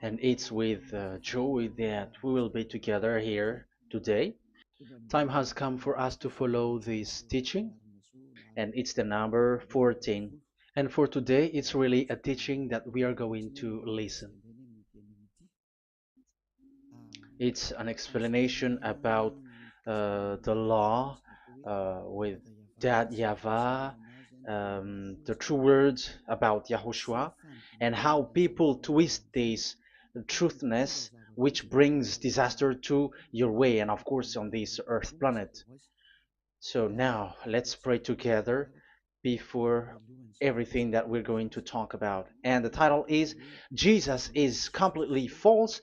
And it's with joy that we will be together here today. Time has come for us to follow this teaching, and it's the number 14. And for today, it's really a teaching that we are going to listen. It's an explanation about the law with that YAHVAH, the true words about YAHOSHUAH, and how people twist this truthness which brings disaster to your way and of course on this earth planet. So now let's pray together before everything that we're going to talk about. And the title is Jesus is completely false.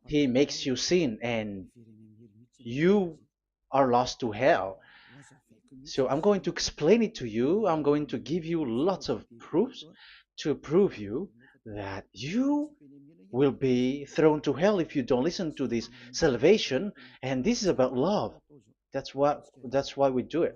He makes you sin and you are lost to hell. So I'm going to explain it to you. I'm going to give you lots of proofs to prove you that you will be thrown to hell if you don't listen to this salvation. And this is about love. That's why we do it.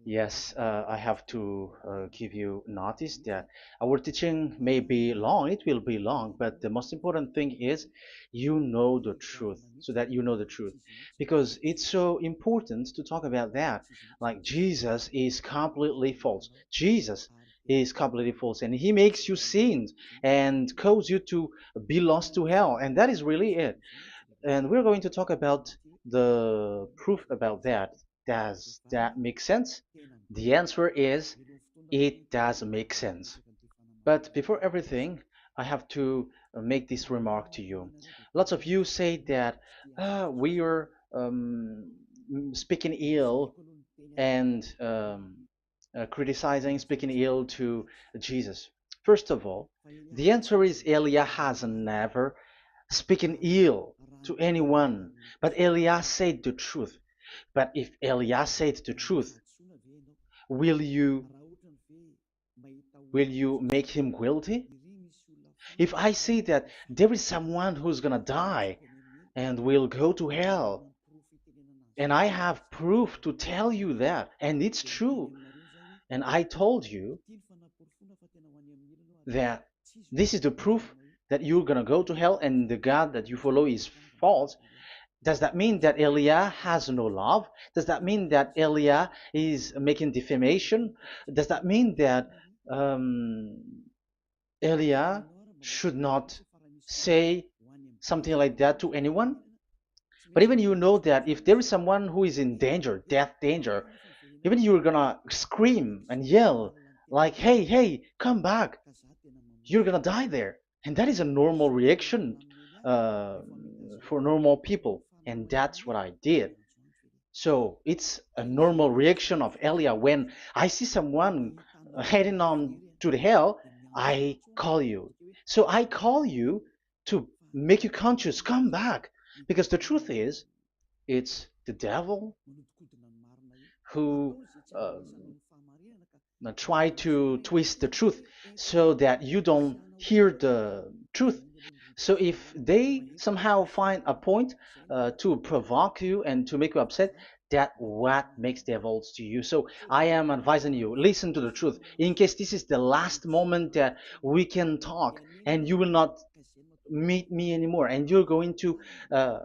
Yes, I have to give you notice that our teaching may be long, it will be long, but the most important thing is you know the truth, so that you know the truth. Because it's so important to talk about that. Like Jesus is completely false. Jesus is completely false, and he makes you sin and cause you to be lost to hell, and that is really it. And we're going to talk about the proof about that. Does that make sense? The answer is it does make sense. But before everything, I have to make this remark to you. Lots of you say that we are speaking ill and criticizing, speaking ill to Jesus. First of all, the answer is Elia has never speaking ill to anyone, but Elias said the truth. But if Elias said the truth, will you will you make him guilty? If I say that there is someone who's gonna die and will go to hell, and I have proof to tell you that, and it's true, and I told you that this is the proof that you're gonna go to hell and the God that you follow is false, does that mean that Elia has no love? Does that mean that Elia is making defamation? Does that mean that um, Elia should not say something like that to anyone? But even you know that if there is someone who is in danger, death danger, even you're gonna scream and yell like, hey, hey, come back. You're gonna die there. And that is a normal reaction uh, for normal people. And that's what I did. So it's a normal reaction of Elia when I see someone heading on to the hell, I call you. So I call you to make you conscious, come back. Because the truth is, it's the devil who try to twist the truth so that you don't hear the truth. So if they somehow find a point to provoke you and to make you upset, that what makes devils to you. So I am advising you, listen to the truth. In case this is the last moment that we can talk and you will not meet me anymore and you're going to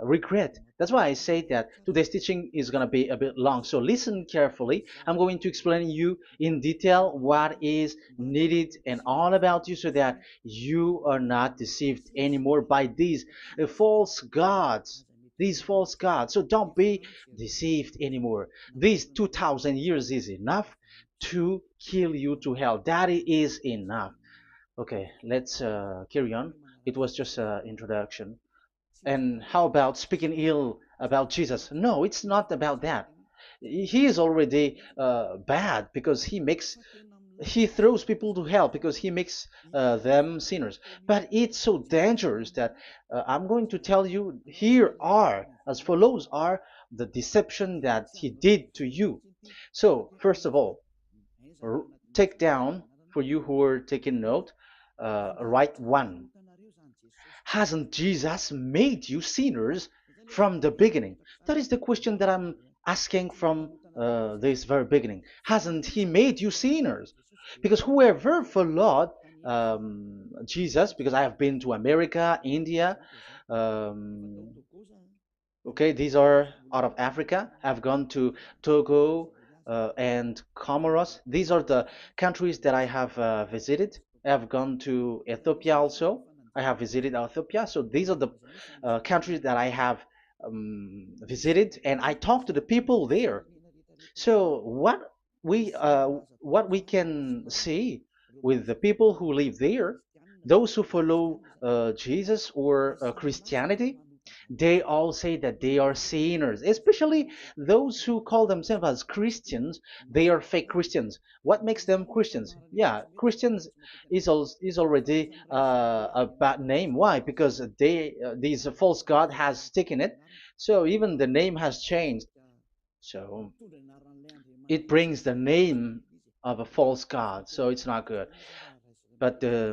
regret. That's why I say that today's teaching is going to be a bit long, so listen carefully. I'm going to explain you in detail what is needed and all about you so that you are not deceived anymore by these false gods, so don't be deceived anymore. These 2000 years is enough to kill you to hell. That is enough. Okay, let's carry on. It was just an introduction. And how about speaking ill about Jesus? No, it's not about that. He is already bad because he throws people to hell because he makes them sinners. But it's so dangerous that I'm going to tell you here are as follows are the deception that he did to you. So first of all, take down for you who are taking note. Write one. Hasn't Jesus made you sinners from the beginning? That is the question that I'm asking from this very beginning. Hasn't he made you sinners? Because whoever followed Jesus, because I have been to America, India. Um, okay, these are out of Africa. I've gone to Togo and Comoros. These are the countries that I have visited. I have gone to Ethiopia also. I have visited Ethiopia. So these are the countries that I have visited, and I talked to the people there. So what we can see with the people who live there, those who follow Jesus or Christianity, they all say that they are sinners, especially those who call themselves as Christians. They are fake Christians. What makes them Christians? Yeah, Christians is already a bad name. Why? Because these false god has taken it. So even the name has changed. So it brings the name of a false god. So it's not good. But the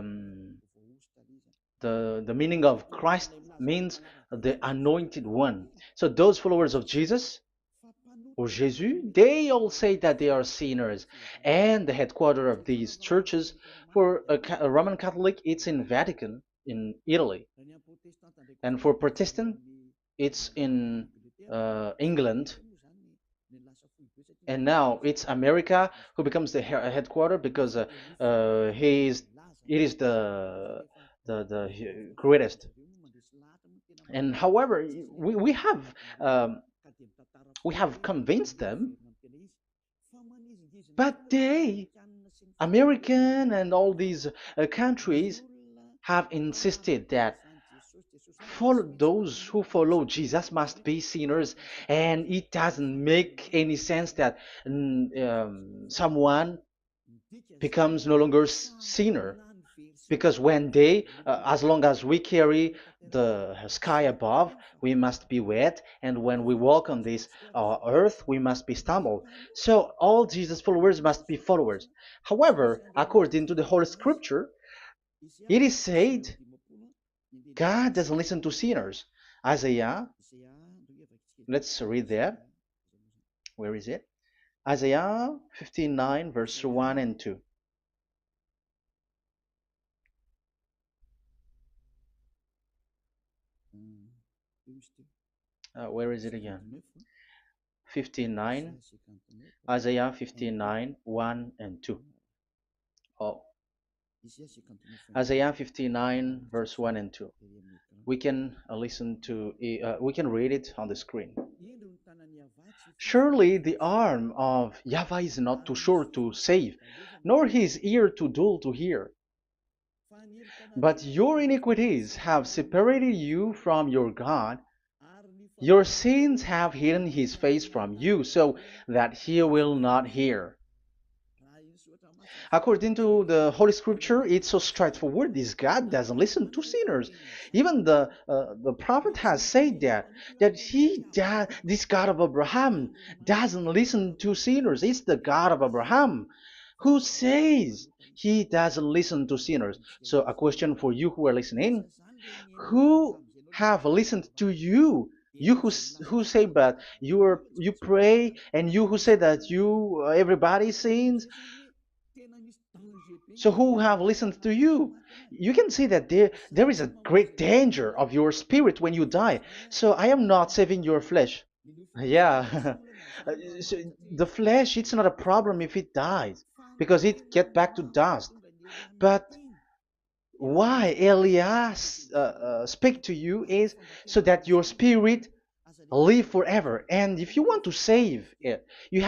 meaning of Christ means the anointed one. So those followers of Jesus or Jesus, they all say that they are sinners. And the headquarters of these churches for a Roman Catholic, it's in Vatican in Italy, and for Protestant, it's in England, and now it's America who becomes the headquarters because he is it is the greatest. And however, we have um, we have convinced them, but they, American and all these countries, have insisted that those who follow Jesus must be sinners, and it doesn't make any sense that someone becomes no longer sinner, because when they as long as we carry the sky above, we must be wet, and when we walk on this earth, we must be stumbled. So all Jesus followers must be followers. However, according to the Holy Scripture, it is said God doesn't listen to sinners. Isaiah, let's read that. Where is it? Isaiah 59 verse 1 and 2. Where is it again? 59, Isaiah 59, 1 and 2. Oh, Isaiah 59, verse 1 and 2. We can we can read it on the screen. Surely the arm of Yahweh is not too short to save, nor his ear too dull to hear. But your iniquities have separated you from your God. Your sins have hidden his face from you so that he will not hear. According to the Holy Scripture, it's so straightforward. This God doesn't listen to sinners. Even the prophet has said this God of Abraham doesn't listen to sinners. It's the God of Abraham who says he doesn't listen to sinners. So a question for you who are listening: who have listened to you? You who say that you pray, and you who say that you everybody sins, so who have listened to you? You can see that there is a great danger of your spirit when you die. So I am not saving your flesh. Yeah. So the flesh, it's not a problem if it dies, because it get back to dust. But why Elias speak to you is so that your spirit live forever. And if you want to save it, you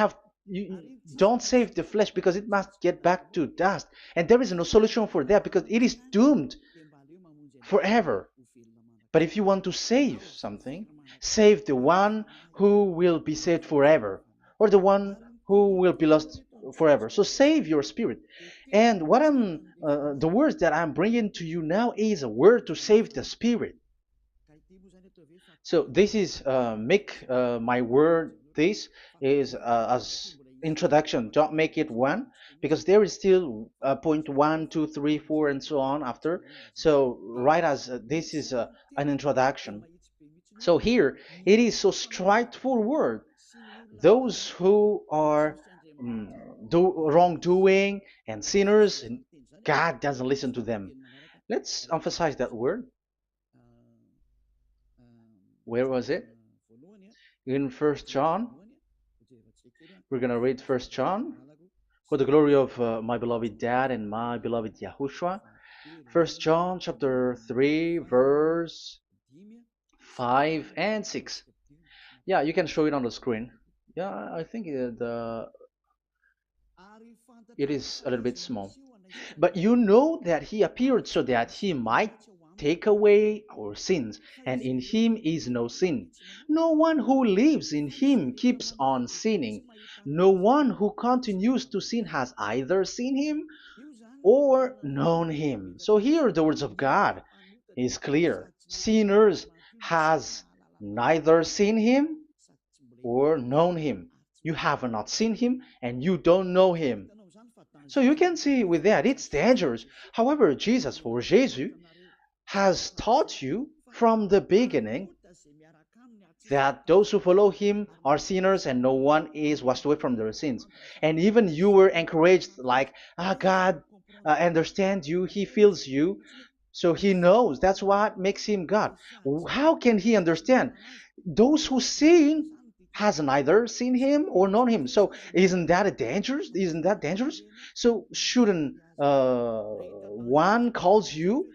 don't save the flesh, because it must get back to dust, and there is no solution for that because it is doomed forever. But if you want to save something, save the one who will be saved forever, or the one who will be lost forever. So save your spirit. And the words that I'm bringing to you now is a word to save the spirit. So this is make my word. This is as introduction. Don't make it one, because there is still point one, two, three, four, and so on after. So write as this is an introduction. So here it is so straightforward. Those who are wrongdoing and sinners, God doesn't listen to them. Let's emphasize that word. Where was it? In First John. We're gonna read First John. For the glory of my beloved Dad and my beloved YAHOSHUAH. First John chapter 3 verse 5 and 6. Yeah, you can show it on the screen. Yeah, I think it is a little bit small. But you know that he appeared so that he might take away our sins, and in him is no sin. No one who lives in him keeps on sinning. No one who continues to sin has either seen him or known him. So here the words of God is clear. Sinners has neither seen him or known him. You have not seen him and you don't know him. So you can see with that it's dangerous. However, Jesus or Jesus has taught you from the beginning that those who follow him are sinners and no one is washed away from their sins. And even you were encouraged like, God understands you, he feels you, so he knows. That's what makes him God. How can he understand? Those who sin has neither seen him or known him. So isn't that a dangerous? Isn't that dangerous? So shouldn't one calls you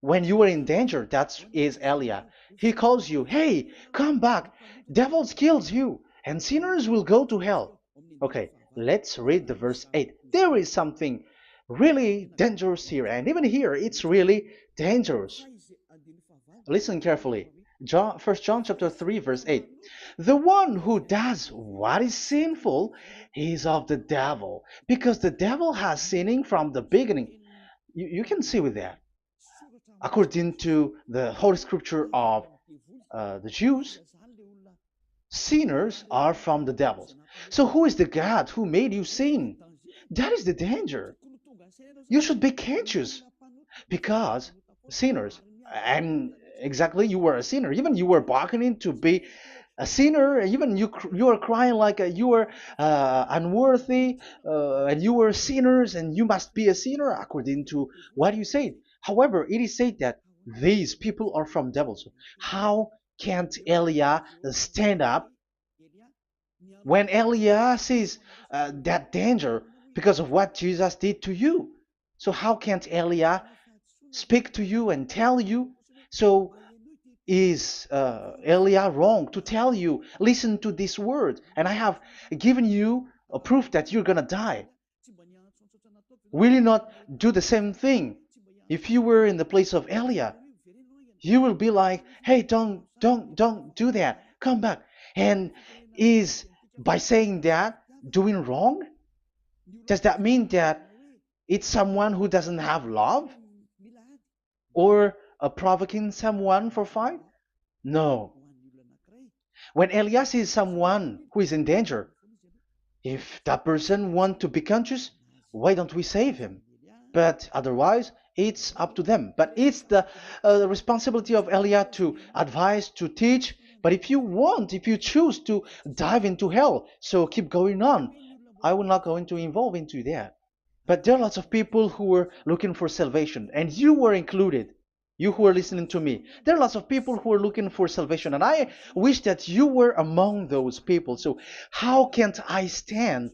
when you are in danger? That is Elia. He calls you, hey, come back. Devils kills you, and sinners will go to hell. Okay, let's read the verse 8. There is something really dangerous here, and even here it's really dangerous. Listen carefully. John, 1 John chapter 3 verse 8. The one who does what is sinful is of the devil, because the devil has sinning from the beginning. You can see with that. According to the Holy Scripture of the Jews, sinners are from the devils. So who is the God who made you sin? That is the danger. You should be conscious because sinners, and exactly you were a sinner. Even you were bargaining to be a sinner. Even you are crying like you were unworthy, and you were sinners, and you must be a sinner according to what you said. However, it is said that these people are from devils. How can't Elia stand up when Elia sees that danger because of what Jesus did to you? So how can't Elia speak to you and tell you? So is Elia wrong to tell you, listen to this word, and I have given you a proof that you're gonna die? Will you not do the same thing? If you were in the place of Elia, you will be like, hey, don't do that. Come back. And is by saying that doing wrong? Does that mean that it's someone who doesn't have love? Or provoking someone for fight? No. When Elias is someone who is in danger, if that person wants to be conscious, why don't we save him? But otherwise, it's up to them. But it's the responsibility of Elia to advise, to teach. But if you want, if you choose to dive into hell, so keep going on. I will not go into involve into that. But there are lots of people who were looking for salvation, and you were included. You who are listening to me, there are lots of people who are looking for salvation, and I wish that you were among those people. So how can't I stand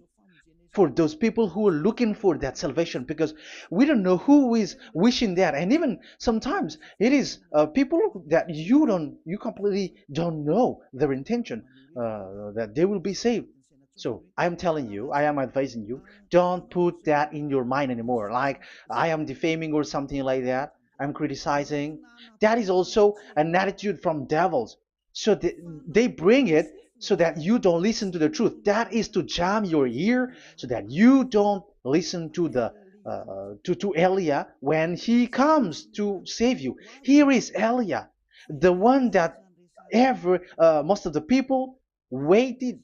for those people who are looking for that salvation? Because we don't know who is wishing that, and even sometimes it is people that you completely don't know their intention that they will be saved. So I am telling you, I am advising you, don't put that in your mind anymore. Like I am defaming or something like that. I'm criticizing. That is also an attitude from devils. So they bring it so that you don't listen to the truth. That is to jam your ear so that you don't listen to the to Elia when he comes to save you. Here is Elia, the one that ever most of the people waiting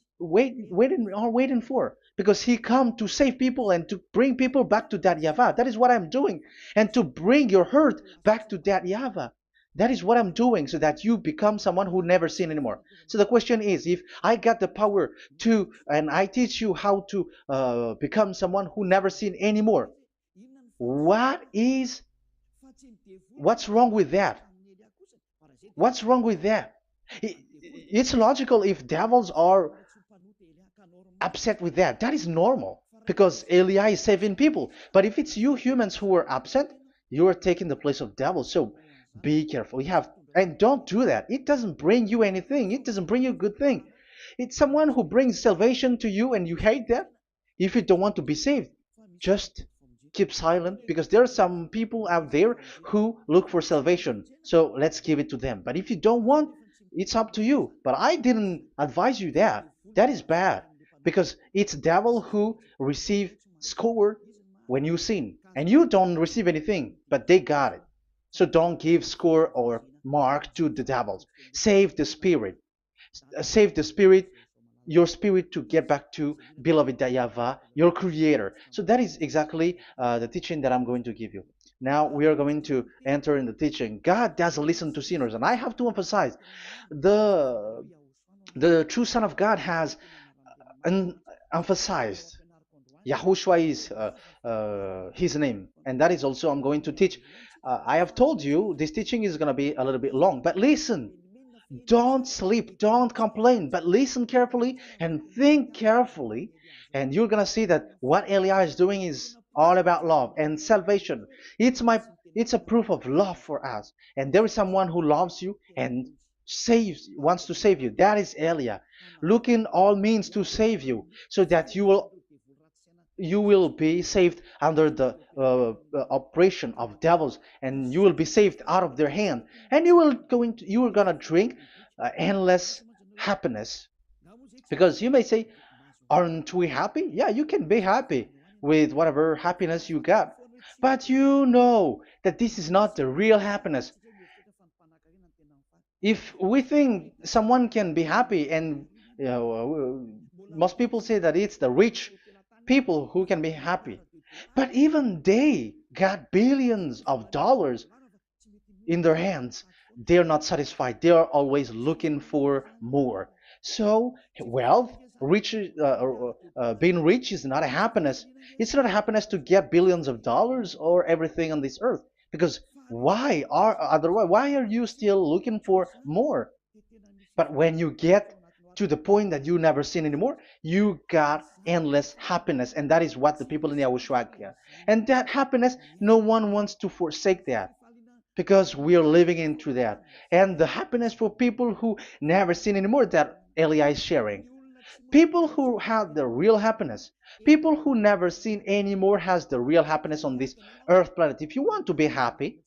for, because he come to save people and to bring people back to that Yahvah. That is what I'm doing, and to bring your hurt back to that Yahvah. That is what I'm doing, so that you become someone who never sin anymore. So the question is, if I got the power to, and I teach you how to become someone who never sin anymore, What is what's wrong with that? What's wrong with that? It's logical if devils are upset with that. That is normal because Eli is saving people. But if it's you humans who are upset, you are taking the place of devils. So be careful. You have and don't do that. It doesn't bring you anything. It doesn't bring you a good thing. It's someone who brings salvation to you and you hate that. If you don't want to be saved, just keep silent because there are some people out there who look for salvation. So let's give it to them. But if you don't want, it's up to you. But I didn't advise you that. That is bad because it's devil who receive score when you sin and you don't receive anything, but they got it. So don't give score or mark to the devils. Save the spirit. Save the spirit, your spirit to get back to beloved Dayava, your creator. So that is exactly the teaching that I'm going to give you. Now we are going to enter in the teaching. God doesn't listen to sinners, and I have to emphasize the the true Son of God has emphasized. Yahushua is his name, and that is also I'm going to teach. I have told you this teaching is going to be a little bit long, but listen. Don't sleep, don't complain, but listen carefully and think carefully, and you're gonna see that what Eli is doing is all about love and salvation. It's my it's a proof of love for us, and there is someone who loves you and wants to save you. That is Elia, looking all means to save you, so that you will be saved under the oppression of devils, and you will be saved out of their hand, and you are gonna drink endless happiness. Because you may say, aren't we happy? Yeah, you can be happy with whatever happiness you got, but you know that this is not the real happiness. If we think someone can be happy, and most people say that it's the rich people who can be happy, but even they got billions of dollars in their hands, they're not satisfied. They are always looking for more. So wealth, being rich is not a happiness. It's not a happiness to get billions of dollars or everything on this earth. Because why are you still looking for more? But when you get to the point that you never sin anymore, you got endless happiness, and that is what the people in Yahushua get. And that happiness, no one wants to forsake that because we are living into that. And the happiness for people who never sin anymore that Elia is sharing. People who have the real happiness, people who never sin anymore has the real happiness on this earth planet. If you want to be happy,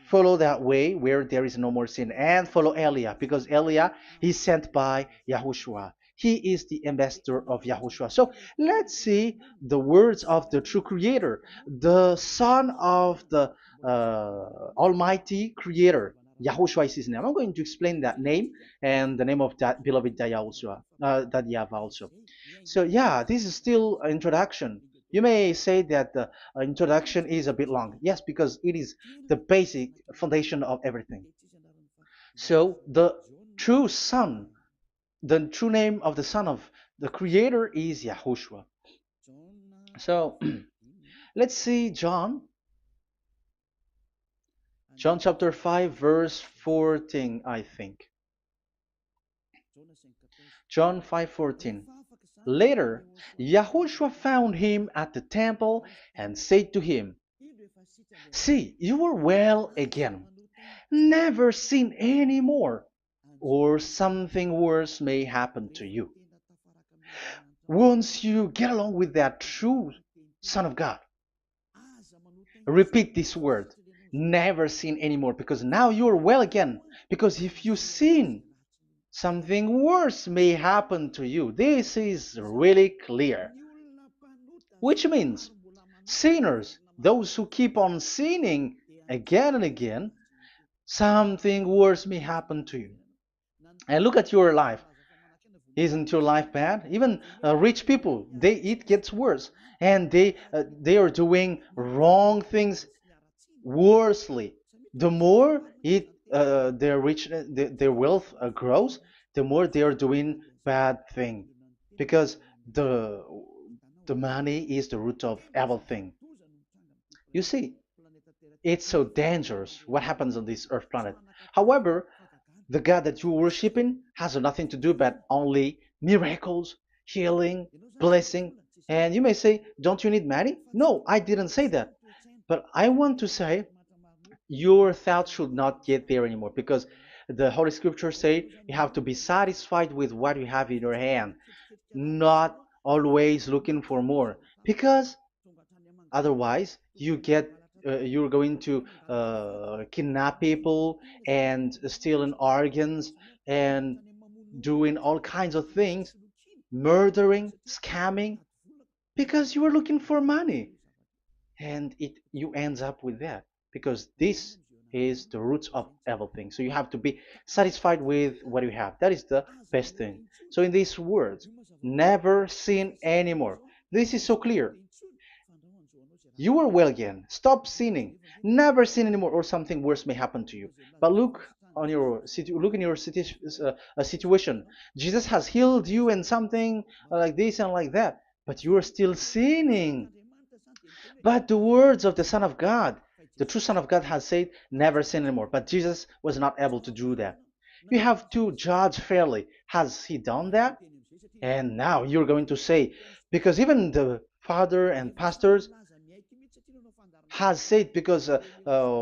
follow that way where there is no more sin and follow Elia because Elia is sent by Yahushua. He is the ambassador of Yahushua. So let's see the words of the true creator, the son of the almighty creator. Yahushua is his name. I'm going to explain that name and the name of that beloved Yahushua, that Yahweh also. So yeah, this is still an introduction. You may say that the introduction is a bit long. Yes, because it is the basic foundation of everything. So true son, the true name of the son of the creator is Yahushua. So let's see John chapter 5 verse 14, I think. John 5:14. Later, Yahushua found him at the temple and said to him, "See, you are well again. Never sin any more, or something worse may happen to you." Once you get along with that true Son of God, repeat this word. Never sin anymore, because now you are well again. Because if you sin, something worse may happen to you. This is really clear. Which means sinners, those who keep on sinning again and again, something worse may happen to you. And look at your life. Isn't your life bad? Even rich people, it gets worse, and they are doing wrong things worsely. The more their wealth grows, the more they are doing bad thing, because the The money is the root of everything. You see, it's so dangerous what happens on this earth planet. However, the God that you're worshiping has nothing to do but only miracles, healing, blessing. And you may say, don't you need money? No, I didn't say that. But I want to say your thoughts should not get there anymore because the Holy Scripture say you have to be satisfied with what you have in your hand, not always looking for more. Because otherwise, you're going to kidnap people and stealing organs and doing all kinds of things, murdering, scamming, because you are looking for money, and it you ends up with that because this is the roots of everything. So you have to be satisfied with what you have. That is the best thing. So in these words, never sin anymore. This is so clear. You are well again. Stop sinning. Never sin anymore, or something worse may happen to you. But look in your situation. Jesus has healed you and something like this and like that, but you are still sinning. But the words of the Son of God, the true Son of God, has said, "Never sin anymore." But Jesus was not able to do that. You have to judge fairly. Has he done that? And now you're going to say, because even the father and pastors has said, because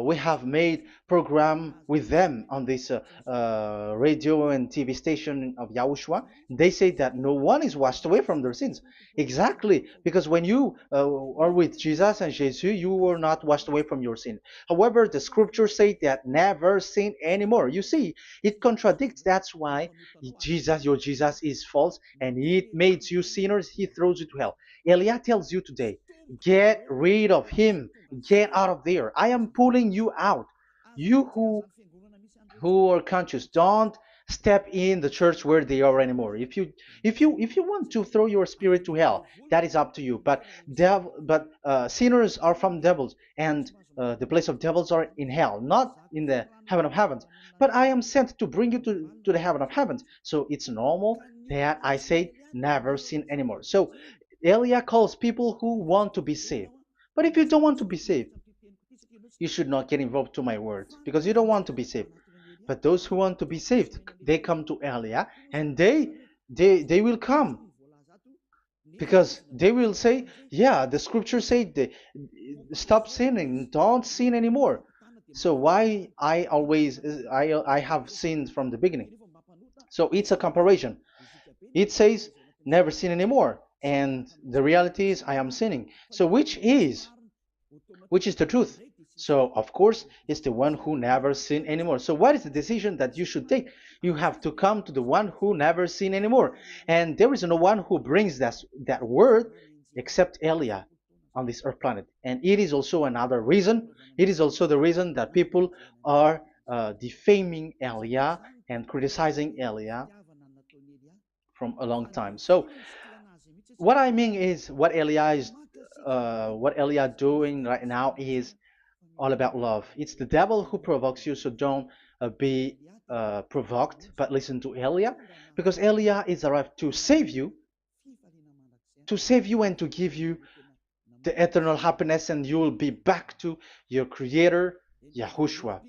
we have made program with them on this radio and TV station of Yahushua. They say that no one is washed away from their sins. Exactly, because when you are with Jesus and Jesus, you were not washed away from your sin. However, the scriptures say that never sin anymore. You see, it contradicts. That's why your Jesus is false, and it makes you sinners. He throws you to hell. Elia tells you today, get rid of him. Get out of there. I am pulling you out. You who are conscious, don't step in the church where they are anymore. If you want to throw your spirit to hell, that is up to you. But sinners are from devils, and the place of devils are in hell, not in the heaven of heavens. But I am sent to bring you to the heaven of heavens. So it's normal that I say never sin anymore. So Elia calls people who want to be saved. But if you don't want to be saved, you should not get involved to my words because you don't want to be saved. But those who want to be saved, they come to Elia, and they will come because they will say, yeah, the scriptures say stop sinning, don't sin anymore. So why I have sinned from the beginning. So it's a comparison. It says never sin anymore, and the reality is I am sinning. So which is the truth? So, of course, it's the one who never sin anymore. So, what is the decision that you should take? You have to come to the one who never sin anymore. And there is no one who brings that word except Elia on this earth planet. And it is also another reason. It is also the reason that people are defaming Elia and criticizing Elia from a long time. So, what I mean is what Elia doing right now is all about love. It's the devil who provokes you, so don't be provoked, but listen to Elia, because Elia is arrived to save you and to give you the eternal happiness, and you will be back to your Creator, Yahushua.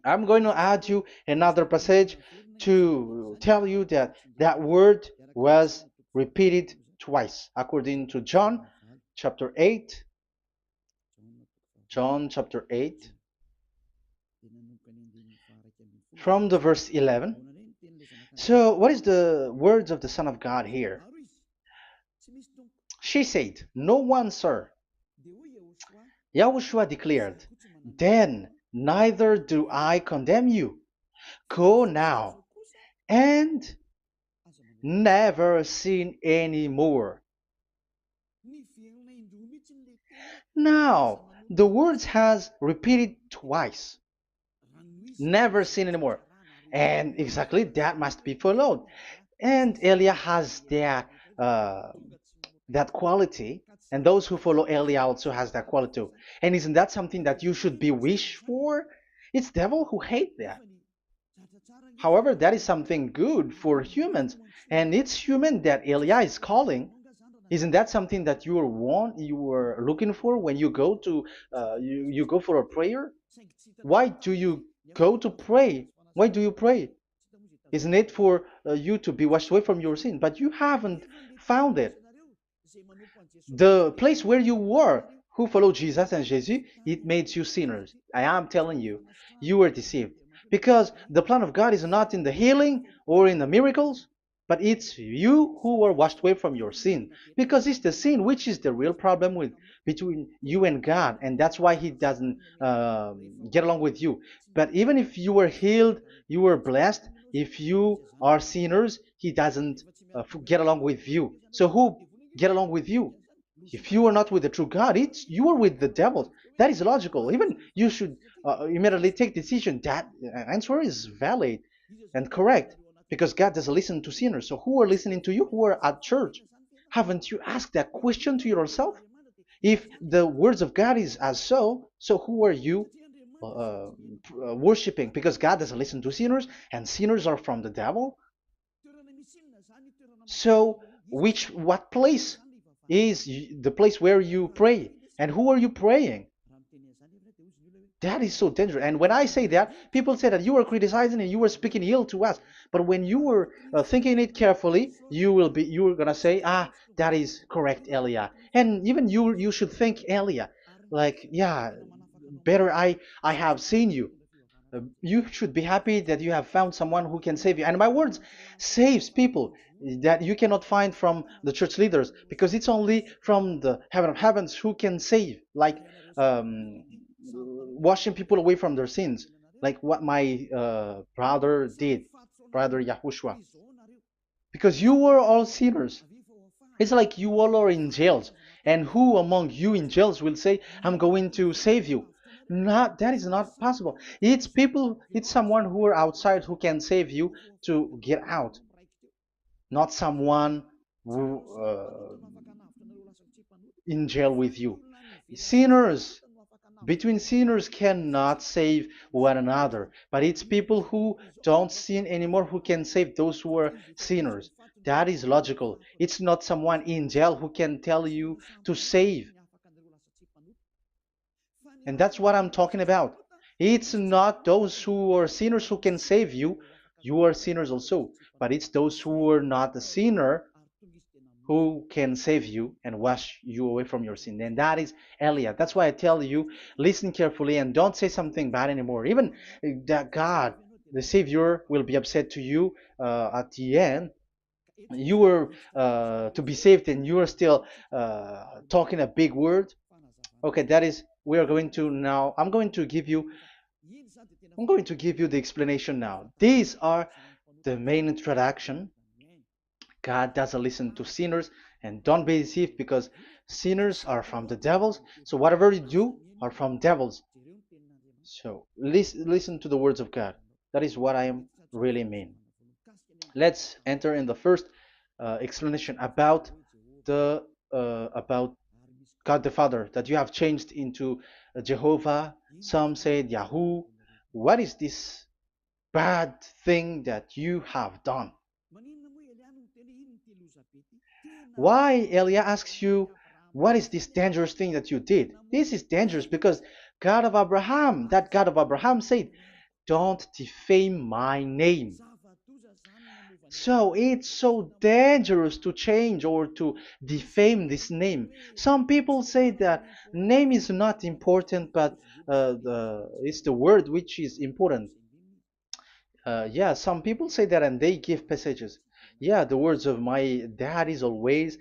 I'm going to add you another passage to tell you that that word was repeated twice, according to chapter 8, John chapter 8, from the verse 11. So, what is the words of the Son of God here? She said, "No one, sir." Yahushua declared, "Then neither do I condemn you. Go now and never sin any more." Now, the words has repeated twice. Never sin anymore. And exactly that must be followed. And Elia has that quality, and those who follow Elia also has that quality too. And isn't that something that you should be wish for? It's devil who hate that. However, that is something good for humans, and it's human that Elia is calling. Isn't that something that you were looking for when you go to you go for a prayer? Why do you go to pray? Why do you pray? Isn't it for you to be washed away from your sin? But you haven't found it. The place where you were, who followed Jesus and Jesus, it made you sinners. I am telling you, you were deceived. Because the plan of God is not in the healing or in the miracles, but it's you who were washed away from your sin. Because it's the sin which is the real problem with between you and God, and that's why He doesn't get along with you. But even if you were healed, you were blessed. If you are sinners, He doesn't get along with you. So who get along with you? If you are not with the true God, it's you are with the devil. That is logical. Even you should immediately take decision. That answer is valid and correct because God doesn't listen to sinners. So who are listening to you? Who are at church? Haven't you asked that question to yourself? If the words of God is as so who are you worshiping? Because God doesn't listen to sinners, and sinners are from the devil. So, what place is the place where you pray? And who are you praying? That is so dangerous. And when I say that, people say that you were criticizing and you were speaking ill to us. But when you were thinking it carefully, you were gonna say, ah, that is correct, Elia. And even you should think Elia, like, yeah, better I have seen you. You should be happy that you have found someone who can save you. And my words saves people that you cannot find from the church leaders because it's only from the heaven of heavens who can save, like um, washing people away from their sins, like what my brother did, brother Yahushua. Because you were all sinners. It's like you all are in jails. And who among you in jails will say, I'm going to save you? Not, that is not possible. It's people, it's someone who are outside who can save you to get out, not someone who in jail with you. Sinners, between sinners cannot save one another, but it's people who don't sin anymore who can save those who are sinners. That is logical. It's not someone in jail who can tell you to save. And that's what I'm talking about. It's not those who are sinners who can save you. You are sinners also. But it's those who are not a sinner who can save you and wash you away from your sin. And that is Eliah. That's why I tell you, listen carefully and don't say something bad anymore. Even that God, the Savior, will be upset to you at the end. You were to be saved and you are still talking a big word. Okay, that is, we are going to now, I'm going to give you the explanation now. These are the main introduction. God doesn't listen to sinners, and don't be deceived because sinners are from the devils. So whatever you do are from devils. So listen to the words of God. That is what I am really mean. Let's enter in the first explanation about God the Father that you have changed into Jehovah. Some said Yahoo. What is this bad thing that you have done? Why Elia asks you, what is this dangerous thing that you did? This is dangerous because God of Abraham, that God of Abraham said, don't defame my name. So it's so dangerous to change or to defame this name. Some people say that name is not important, but it's the word which is important. Yeah, some people say that and they give passages. Yeah, the words of my dad is always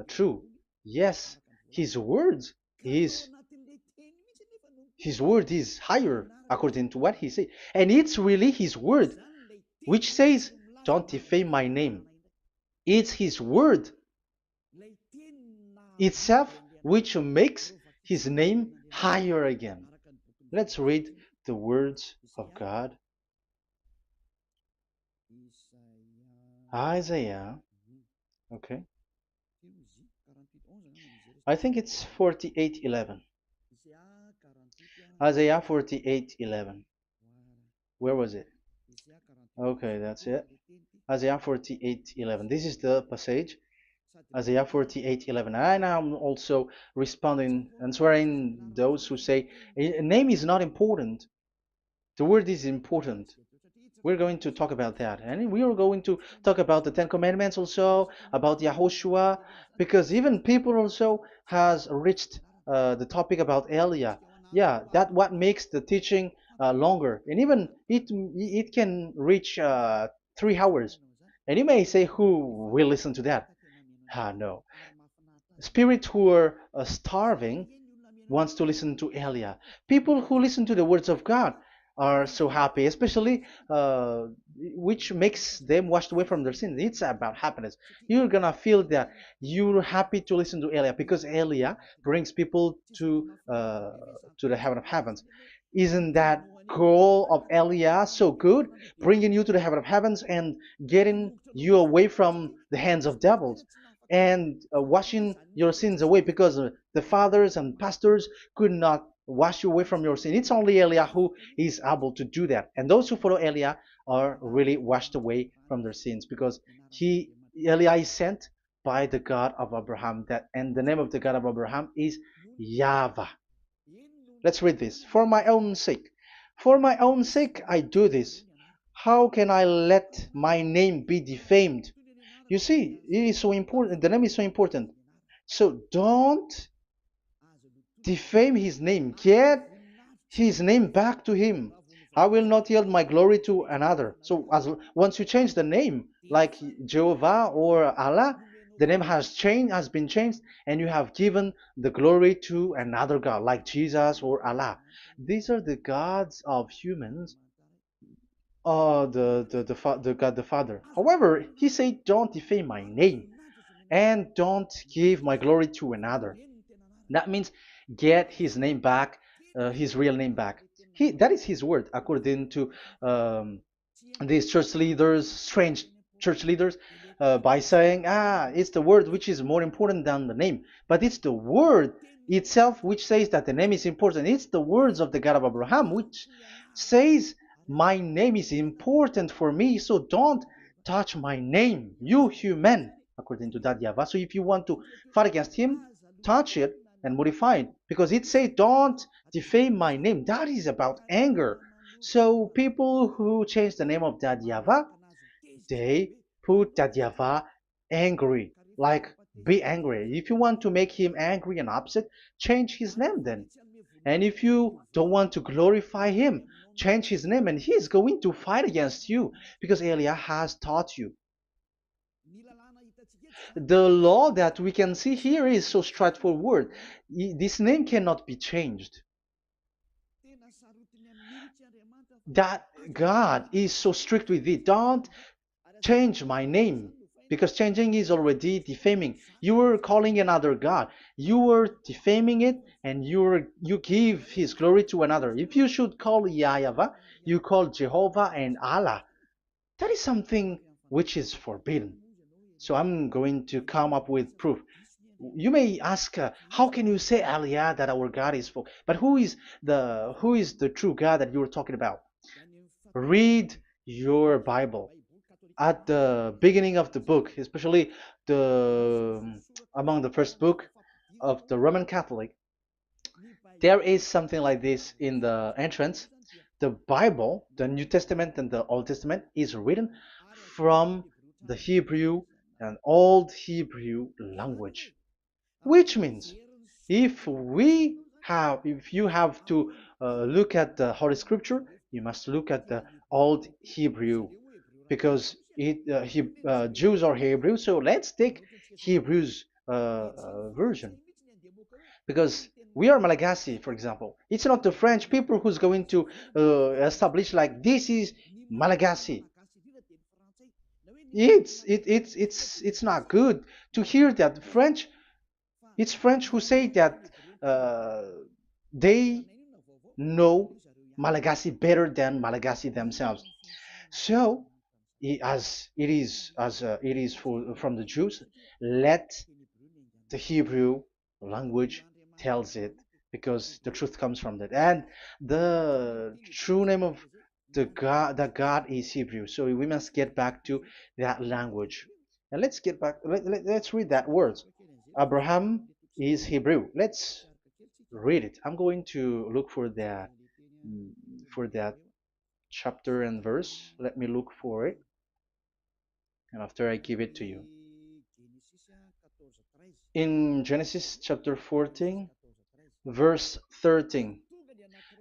true. Yes, his words is his word is higher according to what he said. And it's really his word which says, don't defame my name. It's his word itself which makes his name higher again. Let's read the words of God. Isaiah, okay. I think it's 48:11. Isaiah 48:11. Where was it? Okay, that's it. Isaiah 48:11. This is the passage. Isaiah 48:11. And I'm also responding, answering those who say a name is not important. The word is important. We're going to talk about that. And we are going to talk about the Ten Commandments also, about Yahushua, because even people also has reached the topic about Elia. Yeah, that what makes the teaching longer. And even it can reach 3 hours. And you may say, who will listen to that? Ah, no. Spirits who are starving wants to listen to Elia. People who listen to the words of God are so happy, especially which makes them washed away from their sins. It's about happiness. You're gonna feel that you're happy to listen to Elia because Elia brings people to the heaven of heavens. Isn't that goal of Elia so good, bringing you to the heaven of heavens and getting you away from the hands of devils? And washing your sins away because the fathers and pastors could not wash you away from your sin. It's only Elia who is able to do that. And those who follow Elia are really washed away from their sins because he Elia is sent by the God of Abraham. That and the name of the God of Abraham is YAHVAH. Let's read this. For my own sake. For my own sake I do this. How can I let my name be defamed? You see, it is so important. The name is so important. So don't defame his name. Get his name back to him. I will not yield my glory to another. So once you change the name, like Jehovah or Allah, the name has been changed, and you have given the glory to another God, like Jesus or Allah. These are the gods of humans, the God the Father. However, he said, "Don't defame my name, and don't give my glory to another." That means get his name back, his real name back. That is his word, according to um, these church leaders, strange church leaders, by saying, it's the word which is more important than the name. But it's the word itself which says that the name is important. It's the words of the God of Abraham which says, my name is important for me, so don't touch my name, you human, according to that YAHVAH. So if you want to fight against him, touch it and modify it, because it says, don't defame my name. That is about anger. So people who change the name of that YAHVAH, they put that YAHVAH angry, like be angry. If you want to make him angry and upset, change his name then. And if you don't want to glorify him, change his name and he's going to fight against you because Elia has taught you. The law that we can see here is so straightforward. This name cannot be changed. That God is so strict with it. Don't change my name, because changing is already defaming. You are calling another God. You are defaming it, and you give his glory to another. If you should call YAHVAH, you call Jehovah and Allah. That is something which is forbidden. So I'm going to come up with proof. You may ask, how can you say Aliyah that our God is for? But who is the true God that you're talking about? Read your Bible at the beginning of the book, especially the among the first book of the Roman Catholic. There is something like this in the entrance. The Bible, the New Testament and the Old Testament, is written from the Hebrew and Old Hebrew language, which means if you have to look at the Holy Scripture, you must look at the Old Hebrew, because Jews are Hebrew. So let's take Hebrew's version, because we are Malagasy, for example. It's not the French people who's going to establish like this is Malagasy. It's not good to hear that French. It's French who say that uh, they know Malagasy better than Malagasy themselves. So, as it is from the Jews, let the Hebrew language tells it, because the truth comes from that, and the true name of the God is Hebrew. So we must get back to that language. And let's get back. Let's read that word. Abraham is Hebrew. Let's read it. I'm going to look mm, for that chapter and verse. Let me look for it, and after I give it to you. In Genesis chapter 14, verse 13,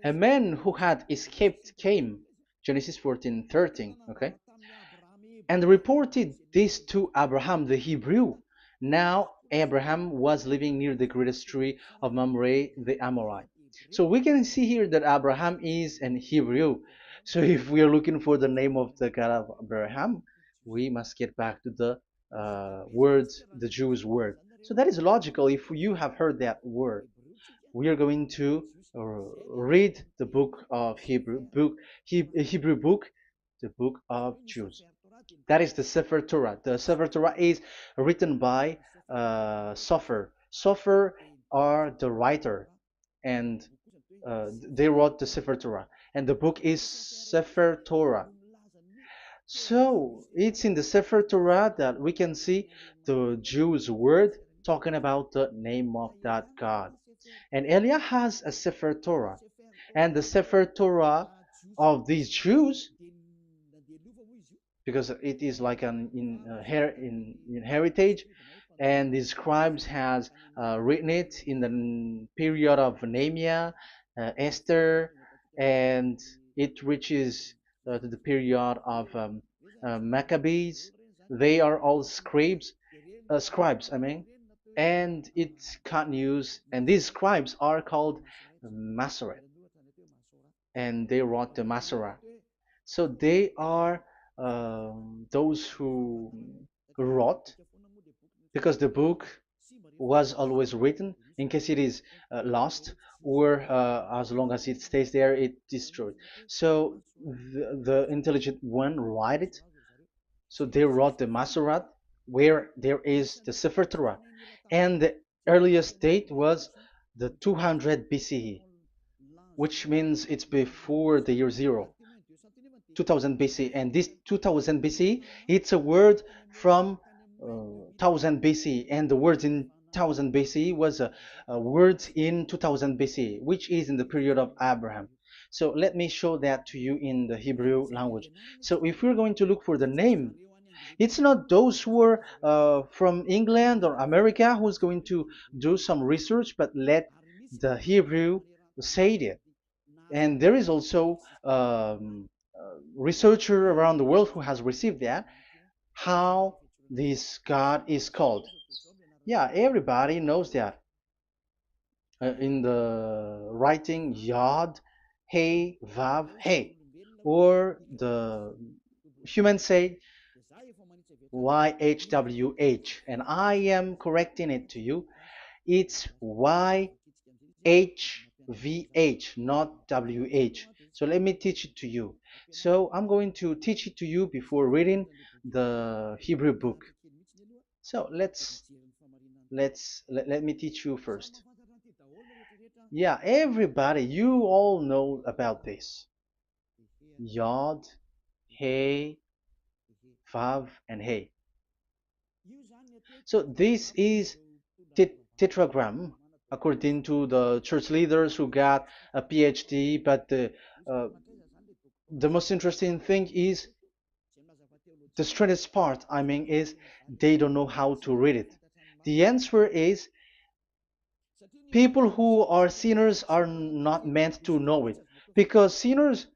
a man who had escaped came, Genesis 14:13, okay, and reported this to Abraham the Hebrew. Now Abraham was living near the greatest tree of Mamre the Amorite. So we can see here that Abraham is an Hebrew. So if we are looking for the name of the God of Abraham, we must get back to the word, the Jewish word. So that is logical. If you have heard that word, we are going to read the book of Hebrew book, the book of Jews. That is the Sefer Torah. The Sefer Torah is written by Sofer. Sofer are the writer, and they wrote the Sefer Torah, and the book is Sefer Torah. So it's in the Sefer Torah that we can see the Jews' word talking about the name of that God. And Elia has a Sefer Torah, and the Sefer Torah of these Jews, because it is like an in heritage, and the scribes has written it in the period of Nehemiah, Esther, and it reaches to the period of Maccabees. They are all scribes, I mean, and it continues, and these scribes are called Masoret, and they wrote the Masorah. So they are those who wrote, because the book was always written in case it is lost, or as long as it stays there, it destroyed. So the intelligent one write it. So they wrote the Masorat, where there is the Sefer Torah, and the earliest date was the 200 BCE, which means it's before the year zero. 2000 BC, and this 2000 BC, it's a word from 1000 BC, and the word in 1000 BC was a word in 2000 BC, which is in the period of Abraham. So let me show that to you in the Hebrew language. So if we're going to look for the name, it's not those who are from England or America who's going to do some research, but let the Hebrew say it. And there is also researcher around the world who has received that, how this God is called. Yeah, everybody knows that. In the writing Yod, Hey, Vav, Hey, or the human say YHWH, and I am correcting it to you. It's YHVH, not WH. So let me teach it to you. So I'm going to teach it to you before reading the Hebrew book. So let me teach you first. Yeah, everybody, you all know about this. Yod, Hey, Vav, and Hey. So this is tetragram, according to the church leaders who got a PhD. But the most interesting thing is, the strangest part, I mean, is they don't know how to read it. The answer is, people who are sinners are not meant to know it, because sinners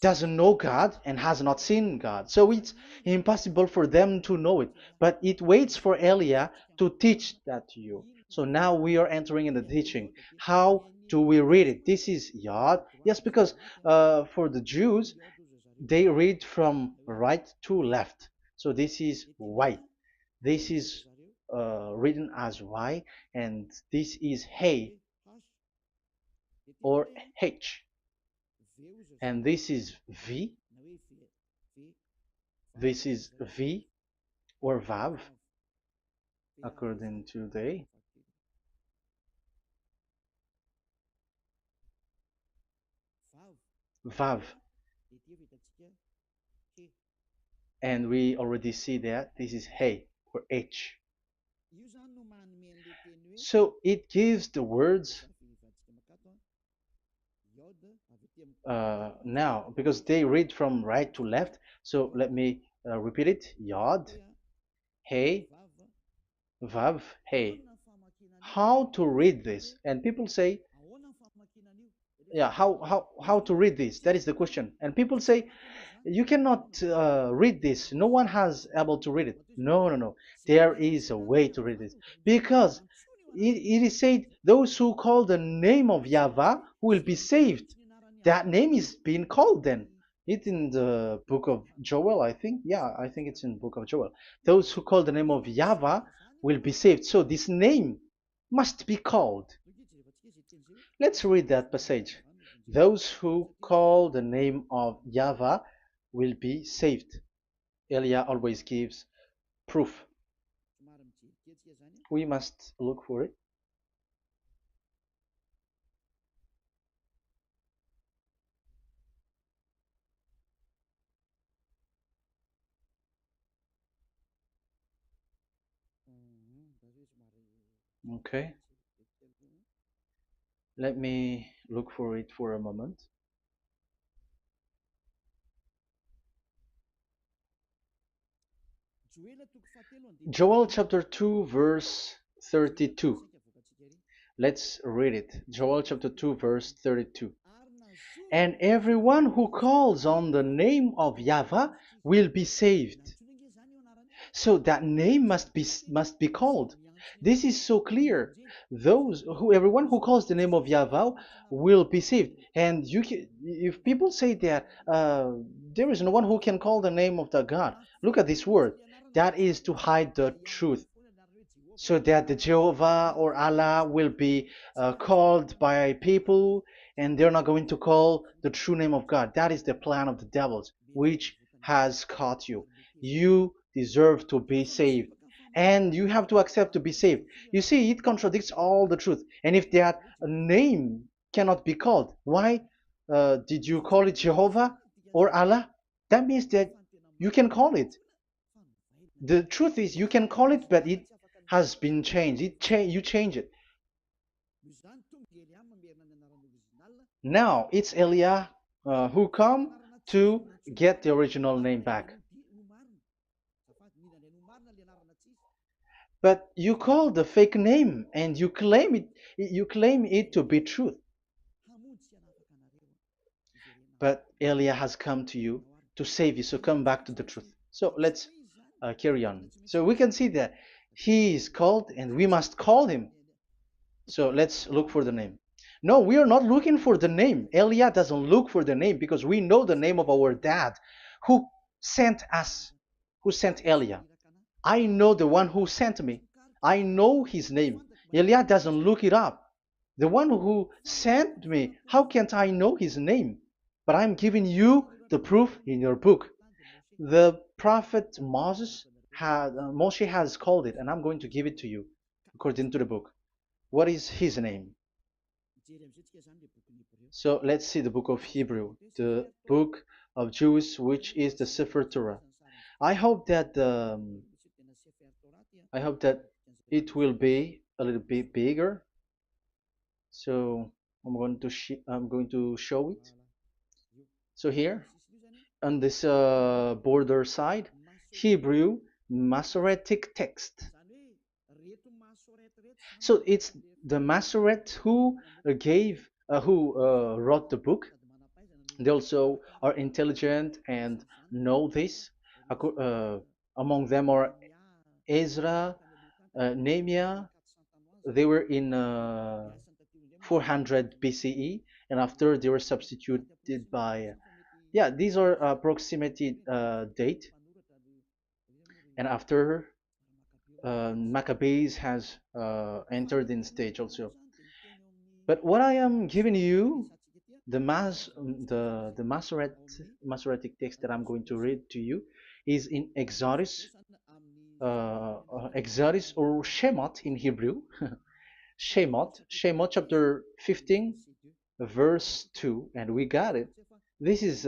doesn't know God and has not seen God. So it's impossible for them to know it. But it waits for Elia to teach that to you. So now we are entering in the teaching. How do we read it? This is Yod. Yes, because for the Jews, they read from right to left. So this is Y. This is written as Y, and this is Hey or H. And this is V. This is V or Vav, according to the Vav. And we already see that this is Hey. or H. So it gives the words now because they read from right to left. So let me repeat it. Yod, Hey, Vav, Hey. How to read this? And people say, yeah, how to read this? That is the question. And people say, you cannot read this. No one has able to read it. No, no, no. There is a way to read this because it is said those who call the name of Yahweh will be saved. That name is being called then. It's in the book of Joel, I think. Yeah, I think it's in the book of Joel. Those who call the name of Yahweh will be saved. So this name must be called. Let's read that passage. Those who call the name of Yahweh will be saved. Elia always gives proof. We must look for it. Okay, let me look for it for a moment. Joel chapter 2, verse 32. Let's read it. Joel chapter 2, verse 32. And everyone who calls on the name of Yahweh will be saved. So that name must be called. This is so clear. Everyone who calls the name of Yahweh will be saved. And if people say that there is no one who can call the name of the God, look at this word. That is to hide the truth so that the Jehovah or Allah will be called by people and they're not going to call the true name of God. That is the plan of the devils, which has caught you. You deserve to be saved. And you have to accept to be saved. You see, it contradicts all the truth. And if that name cannot be called, why did you call it Jehovah or Allah? That means that you can call it. The truth is, you can call it, but it has been changed. You change it. Now it's Elia who come to get the original name back. But you call the fake name and you claim it. You claim it to be truth. But Elia has come to you to save you. So come back to the truth. So let's carry on. So we can see that he is called and we must call him. So let's look for the name. No, we are not looking for the name. Elia doesn't look for the name because we know the name of our dad who sent us, who sent Elia. I know the one who sent me. I know his name. Elia doesn't look it up. The one who sent me, how can't I know his name? But I'm giving you the proof in your book. The prophet Moshe has called it, and I'm going to give it to you according to the book. What is his name? So let's see the book of Hebrew, the book of Jews, which is the Sefer Torah. I hope that it will be a little bit bigger. So I'm going to show it. So here on this border side, Hebrew Masoretic text. So it's the Masoret who wrote the book. They also are intelligent and know this. Among them are Ezra, Nehemiah. They were in 400 BCE, and after they were substituted by, yeah, these are approximated date. And after Maccabees has entered in stage also. But what I am giving you, the Masoretic text that I'm going to read to you, is in Exodus or Shemot in Hebrew. Shemot chapter 15, verse 2, and we got it. This is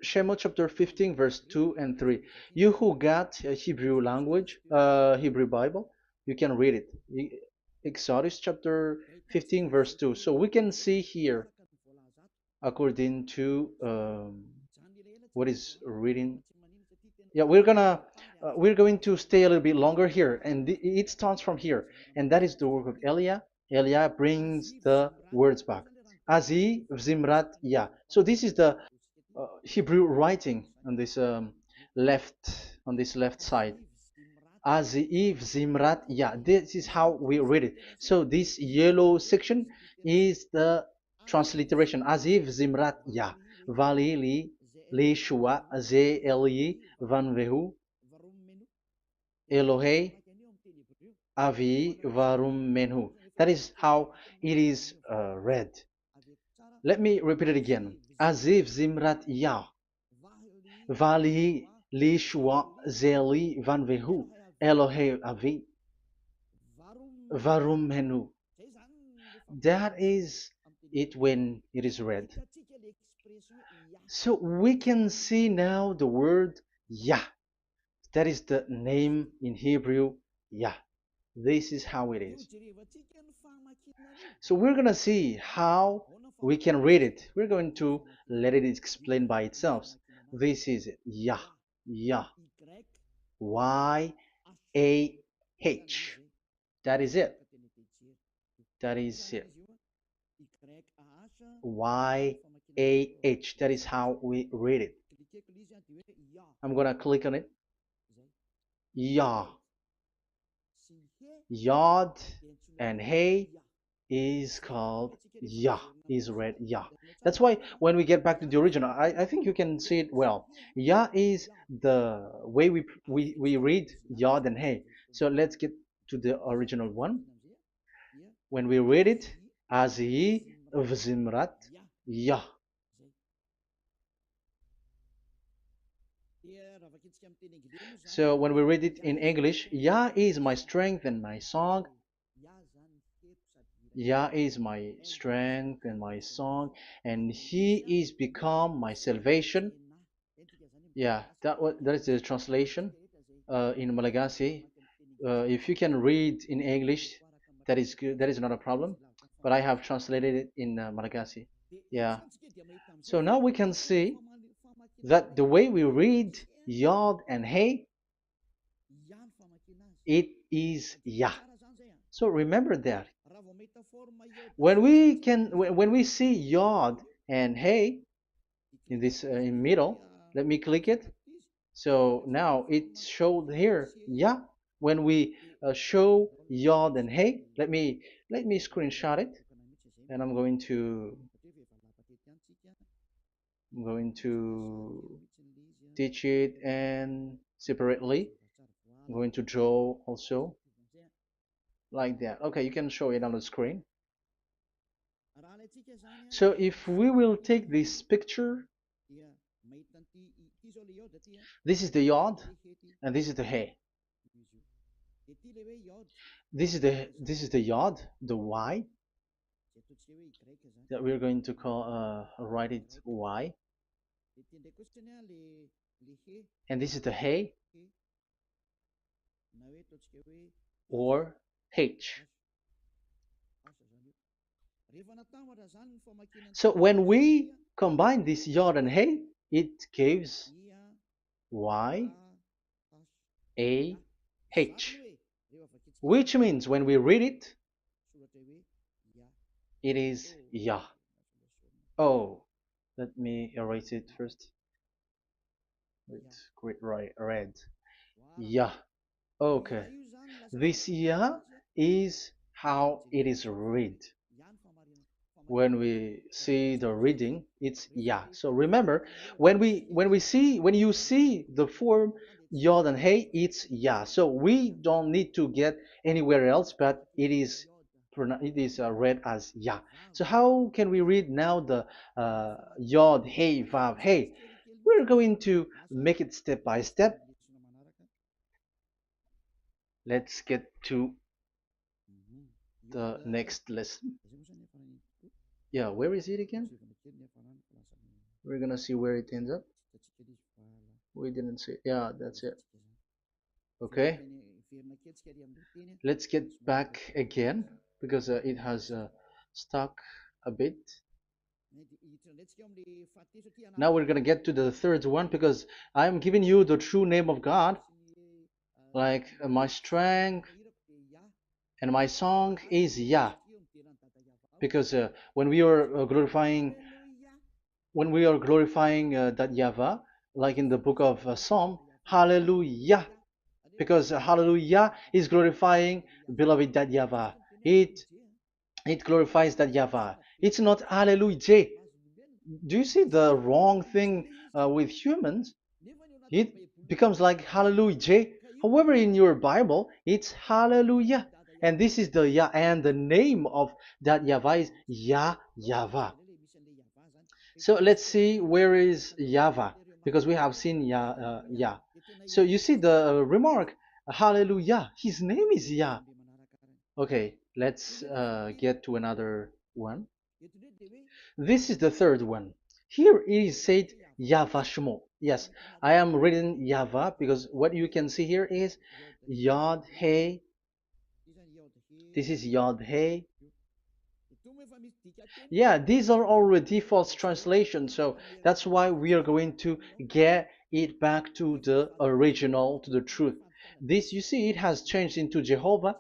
Shemot chapter 15, verse 2 and 3. You who got a Hebrew language, Hebrew Bible, you can read it. Exodus chapter 15, verse 2. So we can see here, according to what is reading. Yeah, we're going to stay a little bit longer here, and it starts from here, and that is the work of Eliah. Eliah brings the words back. Azi Zimrat Ya. So this is the Hebrew writing on this left on this left side. Aziv Zimrat Ya. This is how we read it. So this yellow section is the transliteration. Aziv Zimrat Ya. Vali li shua ze eli van vehu Elohei avi varum menhu. That is how it is read. Let me repeat it again. Aziv Zimrat Ya. Vali li shua ze eli van vehu Elohei avi varum menhu. That is it when it is read. So we can see now the word Yah. That is the name in Hebrew, Yah. This is how it is. So we're going to see how we can read it. We're going to let it explain by itself. This is it. Yah. Yah. Y-A-H. That is it. That is it. Y-A-H. That is how we read it. I'm going to click on it. Yah. Yod and Hey is called Yah, is read Yah. That's why when we get back to the original, I think you can see it well. Yah is the way we read Yod and Hey. So let's get to the original one. When we read it, Azi Vzimrat Yah. So when we read it in English, Yah is my strength and my song. Yah is my strength and my song, and He is become my salvation. Yeah, that is the translation in Malagasy. If you can read in English, that is good. That is not a problem. But I have translated it in Malagasy. Yeah. So now we can see that the way we read Yod and Hey, it is Yah. So remember that when we see Yod and Hey in this in middle, let me click it. So now it showed here Yah. When we show Yod and Hey, let me screenshot it, and I'm going to teach it and separately. I'm going to draw also like that. Okay, you can show it on the screen. So if we will take this picture, this is the Yod and this is the Hey. This is the Yod, the Y that we're going to call write it Y, and this is the Hey or H. So when we combine this Yod and Hey, it gives Y A H, which means when we read it, it is Yah. Oh, let me erase it first with great red. Yah. Okay. This Yah is how it is read. When we see the reading, it's Yah. So remember, when you see the form Yod and Hey, it's Yah. So we don't need to get anywhere else, but it is read as Yah. So how can we read now the Yod, Hey, Vav, Hey? We're going to make it step by step. Let's get to the next lesson. Yeah, where is it again? We're gonna see where it ends up. We didn't see. Yeah, that's it. Okay. Let's get back again because it has stuck a bit. Now we're gonna get to the third one because I'm giving you the true name of God, like my strength and my song is Yah. Because when we are glorifying that Yahvah, like in the book of Psalm, Hallelujah, because Hallelujah is glorifying beloved that Yahvah. It it glorifies that Yahvah. It's not Hallelujah. Do you see the wrong thing with humans? It becomes like Hallelujah. However, in your Bible, it's Hallelujah. And this is the Yah, and the name of that Yahvah is Yahvah. So let's see where is Yahvah, because we have seen Yah. So you see the remark, Hallelujah. His name is Yah. Okay, let's get to another one. This is the third one. Here it is said YAHVAH. Yes, I am reading Yahvah because what you can see here is Yod Hey. This is Yod Hey. Yeah, these are already false translations, so that's why we are going to get it back to the original, to the truth. This, you see, it has changed into Jehovah.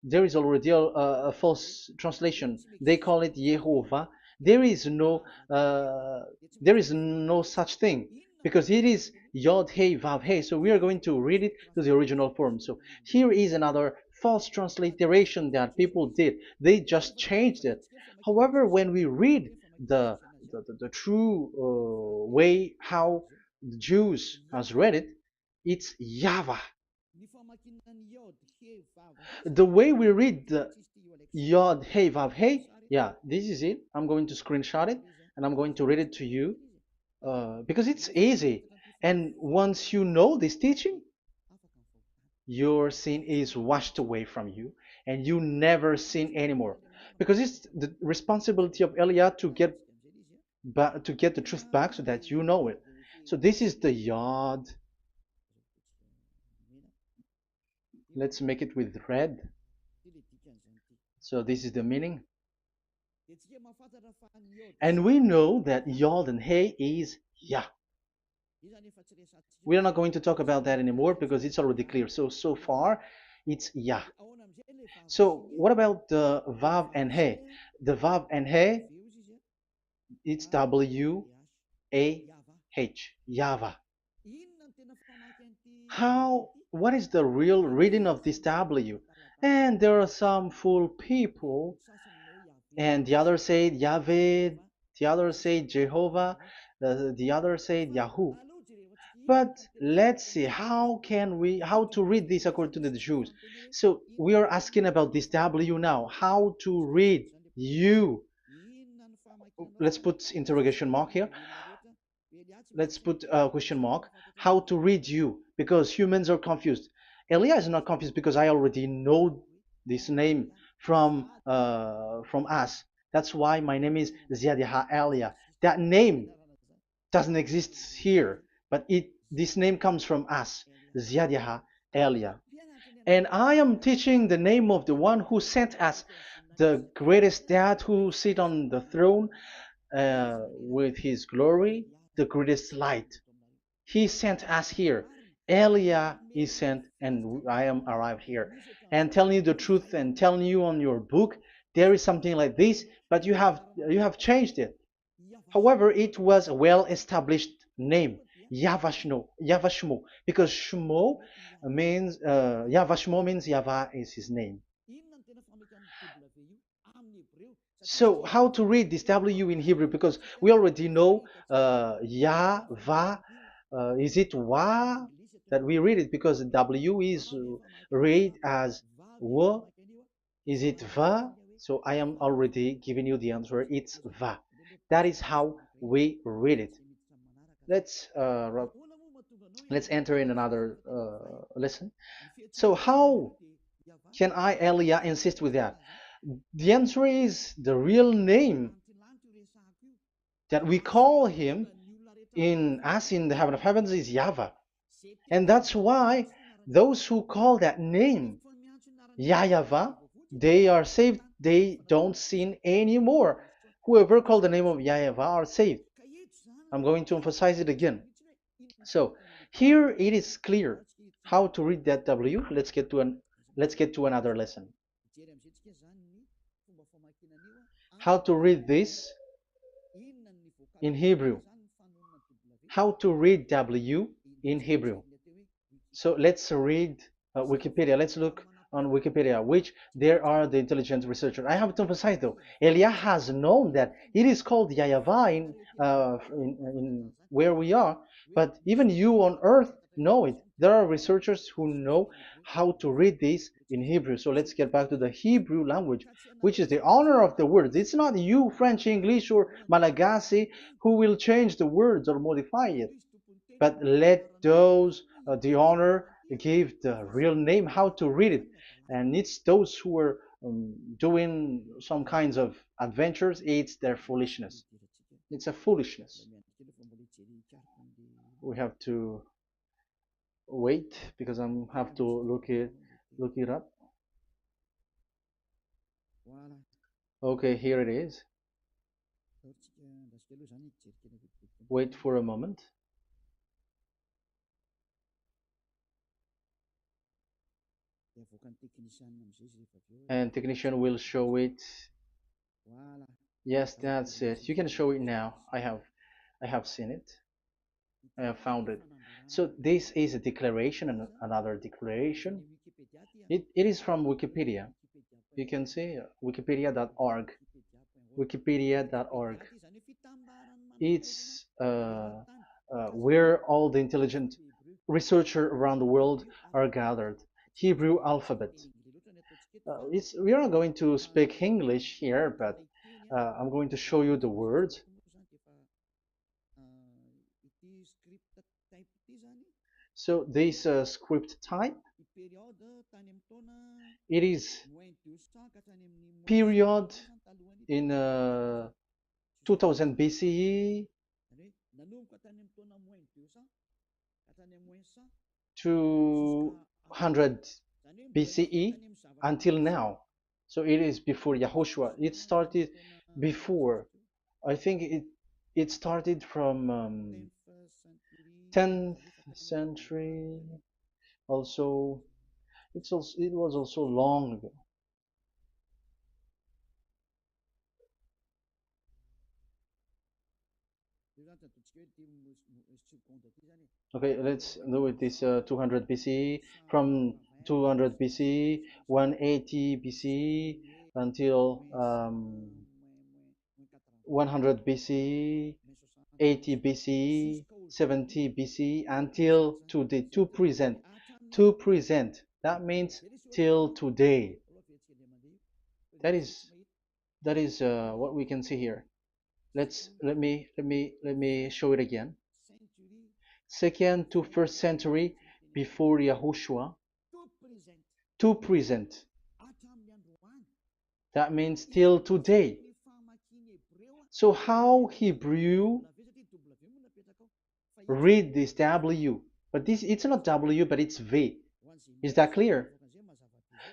There is already a false translation. They call it Yehovah. There is no, uh, there is no such thing because it is Yod Hey Vav Hey. So we are going to read it to the original form. So here is another false transliteration that people did. They just changed it. However, when we read the true way how the Jews has read it, it's Yahvah. The way we read the Yod Hey Vav Hey, yeah, this is it. I'm going to screenshot it and I'm going to read it to you because it's easy. And once you know this teaching, your sin is washed away from you and you never sin anymore. Because it's the responsibility of Eliah to get to get the truth back so that you know it. So this is the Yod. Let's make it with red. So this is the meaning. And we know that Yod and Hey is Yah. We are not going to talk about that anymore because it's already clear. So far, it's Yah. So what about the Vav and He? The Vav and He, it's W-A-H, Yahvah. What is the real reading of this W? And there are some fool people, and the others say Yahweh, the others say Jehovah, the others say Yahoo. But let's see how to read this according to the Jews. So we are asking about this W now. How to read you? Let's put interrogation mark here. Let's put a question mark. How to read you? Because humans are confused. Elia is not confused because I already know this name from us. That's why my name is Ziadiha Elia. That name doesn't exist here, but this name comes from us, Ziadiha Elia. And I am teaching the name of the one who sent us, the greatest dad who sit on the throne with his glory, the greatest light. He sent us here. Elia is sent, and I am arrived here. And telling you the truth and telling you on your book, there is something like this, but you have changed it. However, it was a well-established name, YAHVAH, because Shmo means YAHVAH means Yahvah is his name. So how to read this W in Hebrew? Because we already know Yahvah. Is it Wa that we read it? Because W is read as W. Is it Va? So I am already giving you the answer. It's Va. That is how we read it. Let's enter in another lesson. So how can I, Elia, insist with that? The answer is the real name that we call him in as in the heaven of heavens is YAHVAH. And that's why those who call that name YAHVAH, they are saved. They don't sin anymore. Whoever called the name of YAHVAH are saved. I'm going to emphasize it again. So here it is clear how to read that W. Let's get to another lesson. How to read this in Hebrew. How to read W in Hebrew. So let's read Wikipedia. Let's look on Wikipedia, which there are the intelligent researchers. I have to emphasize though, Elia has known that it is called YAHVAH in where we are, but even you on earth know it. There are researchers who know how to read this in Hebrew. So let's get back to the Hebrew language, which is the honor of the words. It's not you, French, English, or Malagasy, who will change the words or modify it, but let those the honor give the real name how to read it, and it's those who are doing some kinds of adventures. It's their foolishness. It's a foolishness. We have to wait because I have to look it up. Okay, here it is. Wait for a moment. And technician will show it. Yes, that's it. You can show it now. I have seen it. I have found it. So this is a declaration and another declaration. It is from Wikipedia. You can see wikipedia.org. Wikipedia.org. It's where all the intelligent researchers around the world are gathered. Hebrew alphabet. We are not going to speak English here, but I'm going to show you the words. So this script type, it is period in 2000 BCE to 100 BCE until now. So it is before Yahushua. It started before. I think it started from 10th century. Also, it was also long ago. Okay, let's do it this 200 BCE, from 200 BCE, 180 BCE until 100 BCE, 80 BCE, 70 BCE until today, to present. To present. That means till today. That is what we can see here. Let me show it again. Second to first century before Yahushua, to present. That means till today. So how Hebrew read this W? But this, it's not W, but it's V. Is that clear?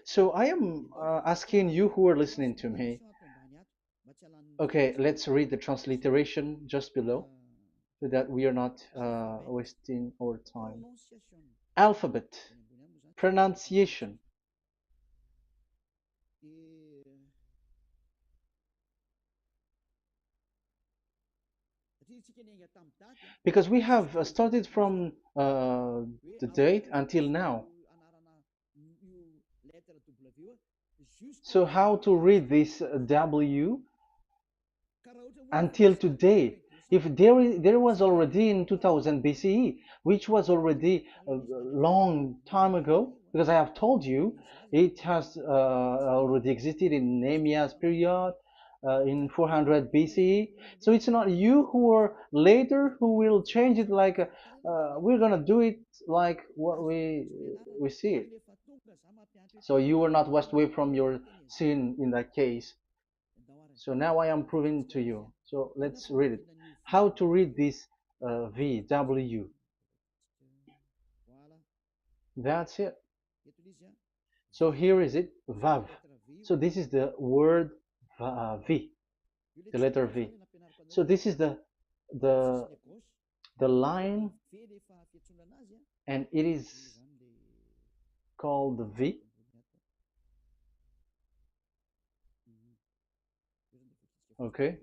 So I am asking you who are listening to me. Okay, let's read the transliteration just below, so that we are not wasting our time. Alphabet, pronunciation. Because we have started from the date until now. So how to read this W until today? If there was already in 2000 BCE, which was already a long time ago, because I have told you it has already existed in Nehemiah's period, in 400 BCE. So it's not you who are later who will change it, like we're gonna do it like what we see it. So you were not washed away from your sin in that case. So now I am proving to you. So let's read it. How to read this V, W. That's it. So here is it, Vav. So this is the word V, the letter V. So this is the the line, and it is called V. Okay.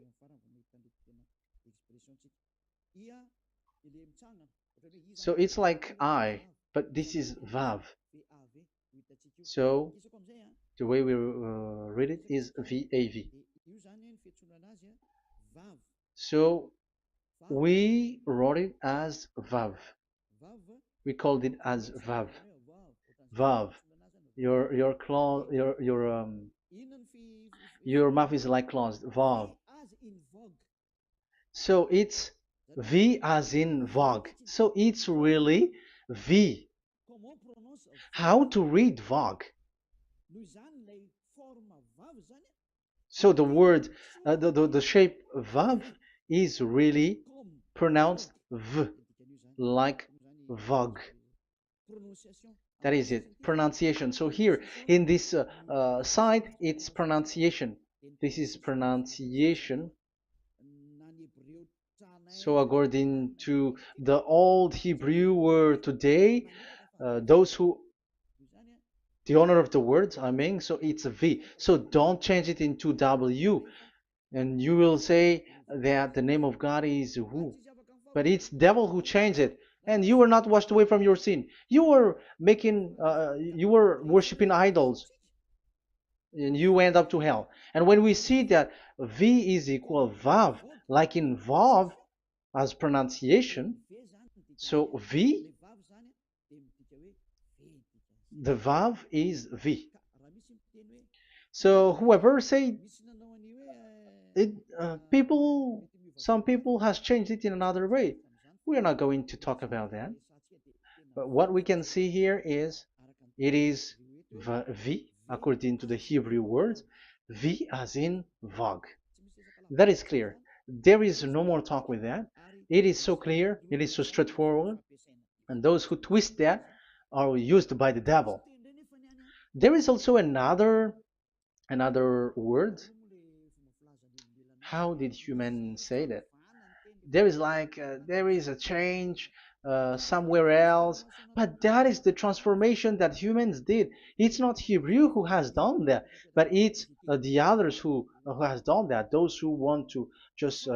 So it's like I, but this is Vav. So the way we read it is VAV. So we wrote it as Vav. We called it as Vav. Vav. Your claw, your mouth is like closed. Vav. So it's V as in Vogue. So it's really V. How to read Vogue? So the word, the shape Vav is really pronounced V, like Vogue. That is it, pronunciation. So here in this side, it's pronunciation. This is pronunciation. So according to the old Hebrew word today, those who, the owner of the words, I mean, so it's a V. So don't change it into W, and you will say that the name of God is who. But it's devil who changed it, and you were not washed away from your sin. You were you were worshiping idols, and you went up to hell. And when we see that V is equal Vav, like in Vav as pronunciation, so V, the Vav is V. So whoever say it, some people has changed it in another way. We are not going to talk about that. But what we can see here is it is V according to the Hebrew word, V as in Vogue. That is clear. There is no more talk with that. It is so clear. It is so straightforward. And those who twist that are used by the devil. There is also another word. How did humans say that? There is like there is a change somewhere else, but that is the transformation that humans did. It's not Hebrew who has done that, but it's the others who has done that. Those who want to just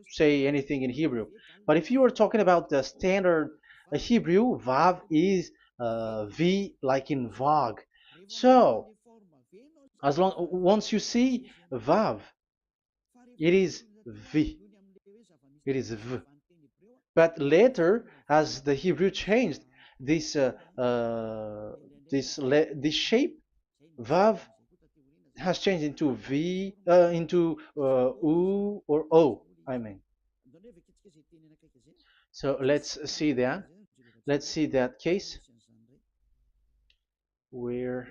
say anything in Hebrew. But if you are talking about the standard Hebrew, Vav is V like in Vav. So as long once you see Vav, it is V. It is V. But later, as the Hebrew changed, this this shape, Vav, has changed into V, into U or O. I mean. So let's see that. Let's see that case. Where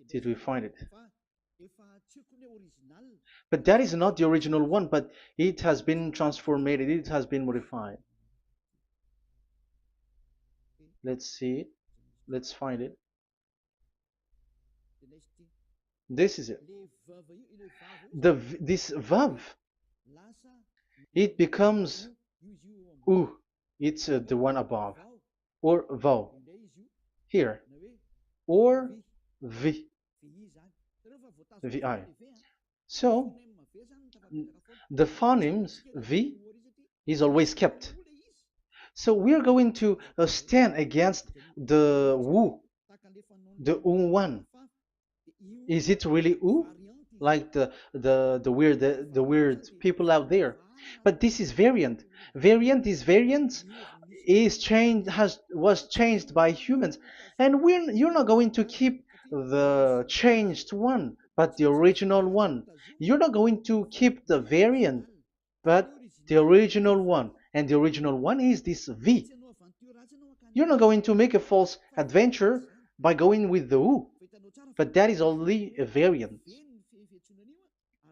did we find it? But that is not the original one, but it has been transformed, it has been modified. Let's see it. Let's find it. This is it. This Vav, it becomes U. It's the one above. Or Vav. Here. Or V. VI. So, the phonemes V is always kept. So we are going to stand against the Wu, the U1. Is it really U? Like the weird people out there. But this is variant. Variant is changed was changed by humans, and you're not going to keep the changed one, but the original one. You're not going to keep the variant, but the original one, and the original one is this V. You're not going to make a false adventure by going with the U, but that is only a variant.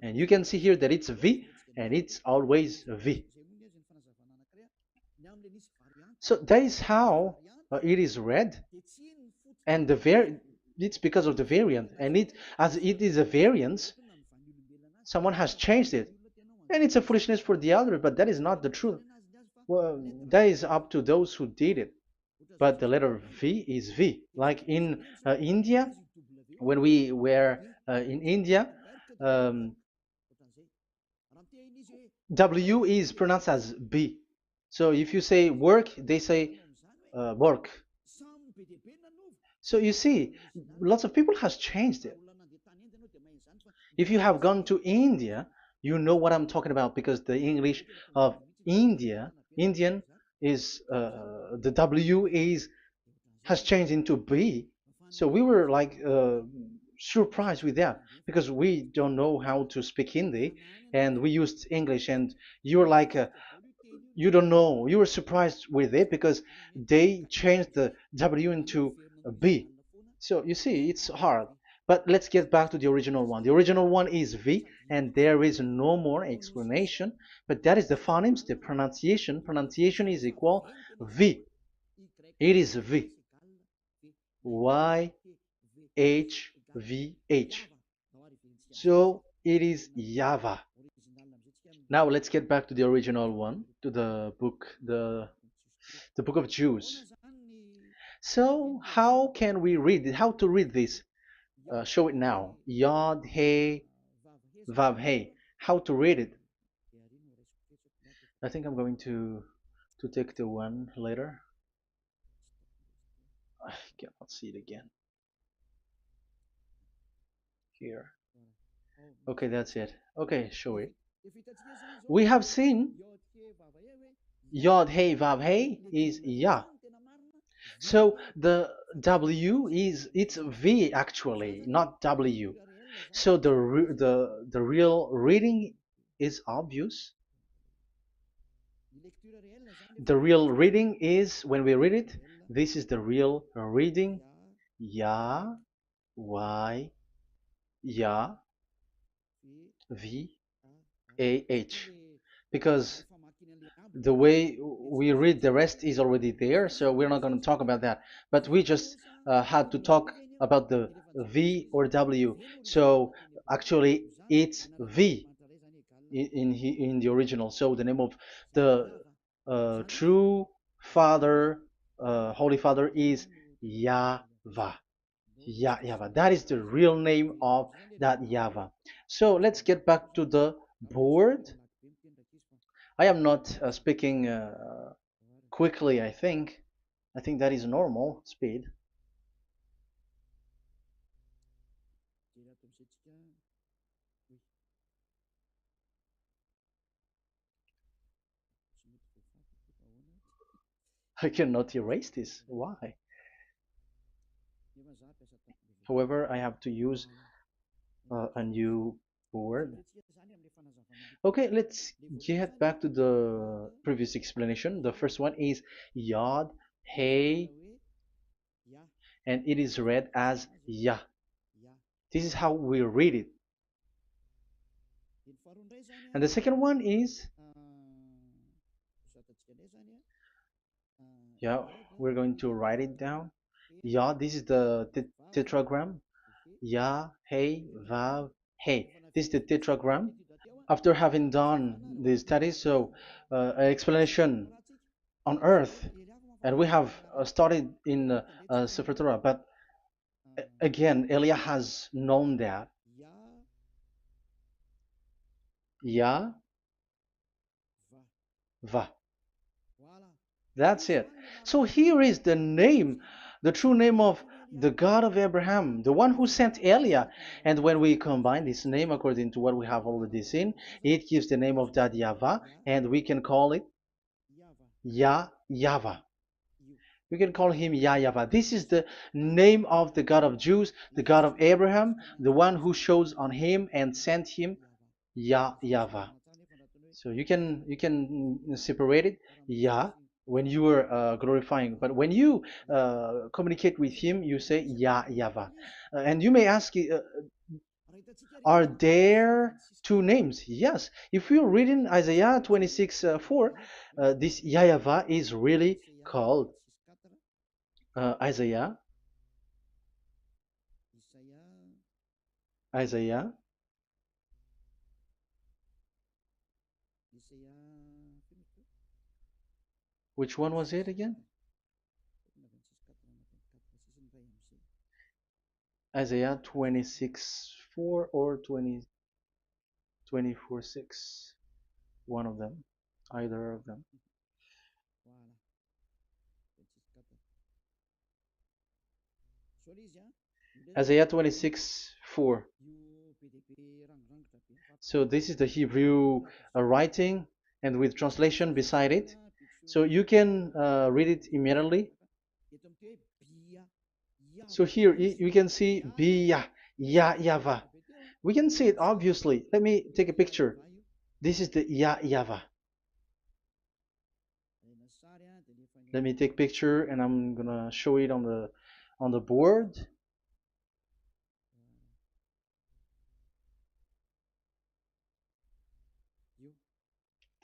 And you can see here that it's V, and it's always V. So that is how it is read, and it's because of the variant, and it as it is a variance, someone has changed it, and it's a foolishness for the other, but that is not the truth. Well, that is up to those who did it. But the letter V is V. Like in India, when we were in India, um, W is pronounced as B. So if you say work, they say work. So you see, lots of people has changed it. If you have gone to India, you know what I'm talking about because the English of Indian is the W is has changed into B. So we were like surprised with that because we don't know how to speak Hindi and we used English and you were like you don't know. You were surprised with it because they changed the W into a B. So you see, it's hard. But let's get back to the original one. The original one is V, and there is no more explanation. But that is the phonemes, the pronunciation. Pronunciation is equal V. It is V. Y H V H. So it is YAHVAH. Now let's get back to the original one, to the book, the book of Jews. So how can we read it? How to read this? Show it now. Yod He Vav He. How to read it? I think I'm going to take the one later. I cannot see it again. Here. Okay, that's it. Okay, show it. We have seen Yod He Vav He is Yah. So the W is it's V actually, not W. So the real reading is obvious. The real reading is when we read it, this is the real reading. Ya, Y, Ya, V, A, H. Because the way we read the rest is already there, so we're not going to talk about that. But we just had to talk about the V or W. So actually, it's V in the original. So the name of the true Father, Holy Father, is YAHVAH. YAHVAH. That is the real name of that YAHVAH. So let's get back to the board. I am not speaking quickly, I think. I think that is normal speed. I cannot erase this. Why? However, I have to use a new board. Okay, let's get back to the previous explanation. The first one is Yod, Hey, and it is read as Yah. This is how we read it. And the second one is, yeah, we're going to write it down. Yah, this is the tetragram. Yah, Hey, Vav, Hey. This is the tetragram. After having done the studies, so an explanation on earth, and we have started in Sefer Torah, but again, Elia has known that. Yah, Va. That's it. So here is the name, the true name of the God of Abraham, the one who sent Elia. And when we combine this name according to what we have already seen, it gives the name of that YAHVAH, and we can call it YAHVAH. We can call him YAHVAH. This is the name of the God of Jews, the God of Abraham, the one who shows on him and sent him, YAHVAH. So you can separate it, Yah, when you are glorifying, but when you communicate with him, you say YAHVAH. And you may ask, are there two names? Yes. If you're reading Isaiah 26:4, this YAHVAH is really called Isaiah, Isaiah. Which one was it again? Isaiah 26:4 or 24:6. One of them, either of them. Isaiah 26:4. So this is the Hebrew writing and with translation beside it. So you can read it immediately. So here you can see Biyah, YAHVAH. We can see it obviously. Let me take a picture. This is the YAHVAH. Let me take picture and I'm gonna show it on the board.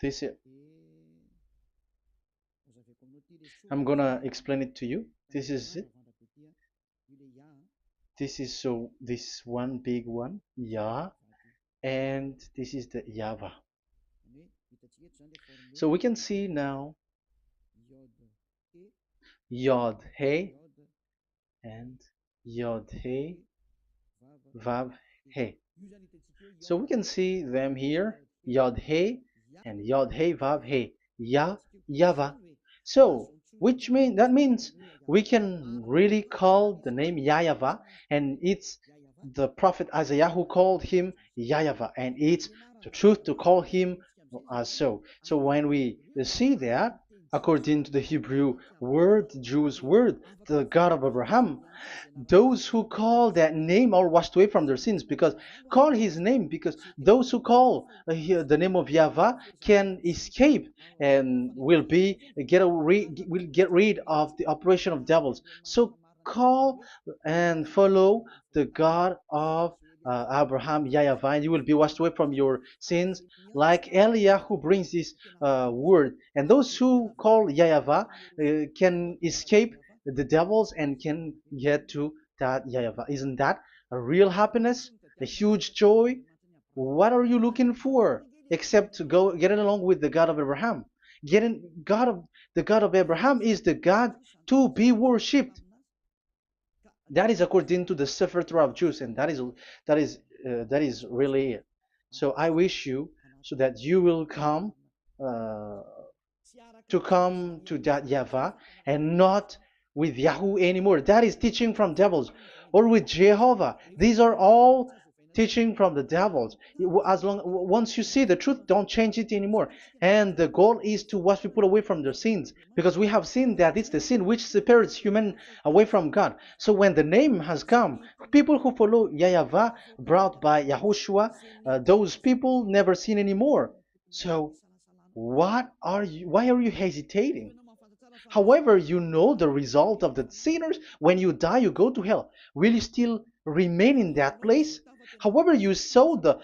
This is, I'm gonna explain it to you. This is it. This is so this one big one, Yah, and this is the YAHVAH. So we can see now Yod He and Yod He Vav He. So we can see them here, Yod He and Yod He Vav He, Yah, YAHVAH. So that means we can really call the name YAHVAH, and it's the prophet Isaiah who called him YAHVAH, and it's the truth to call him as so. So when we see that, according to the Hebrew word, the Jewish word, the God of Abraham, those who call that name are washed away from their sins, because call his name, because those who call the name of YAHVAH can escape and will get rid of the operation of devils. So call and follow the God of Abraham, YAHVAH, and you will be washed away from your sins, like Eliah who brings this word. And those who call YAHVAH can escape the devils and can get to that YAHVAH. Isn't that a real happiness, a huge joy? What are you looking for except to go getting along with the God of Abraham? The God of Abraham is the God to be worshipped. That is according to the Sefer Torah of Jews, and that is really it. So I wish you so that you will uh, come to that YAHVAH and not with Yahoo anymore. That is teaching from devils, or with Jehovah. These are all teaching from the devils. As long once you see the truth, don't change it anymore. And the goal is to wash people away from their sins, because we have seen that it's the sin which separates human away from God. So when the name has come, people who follow YAHVAH brought by YAHOSHUAH, those people never sin anymore. So why are you hesitating? However, you know the result of the sinners. When you die, you go to hell. Will you still remain in that place? However, you saw the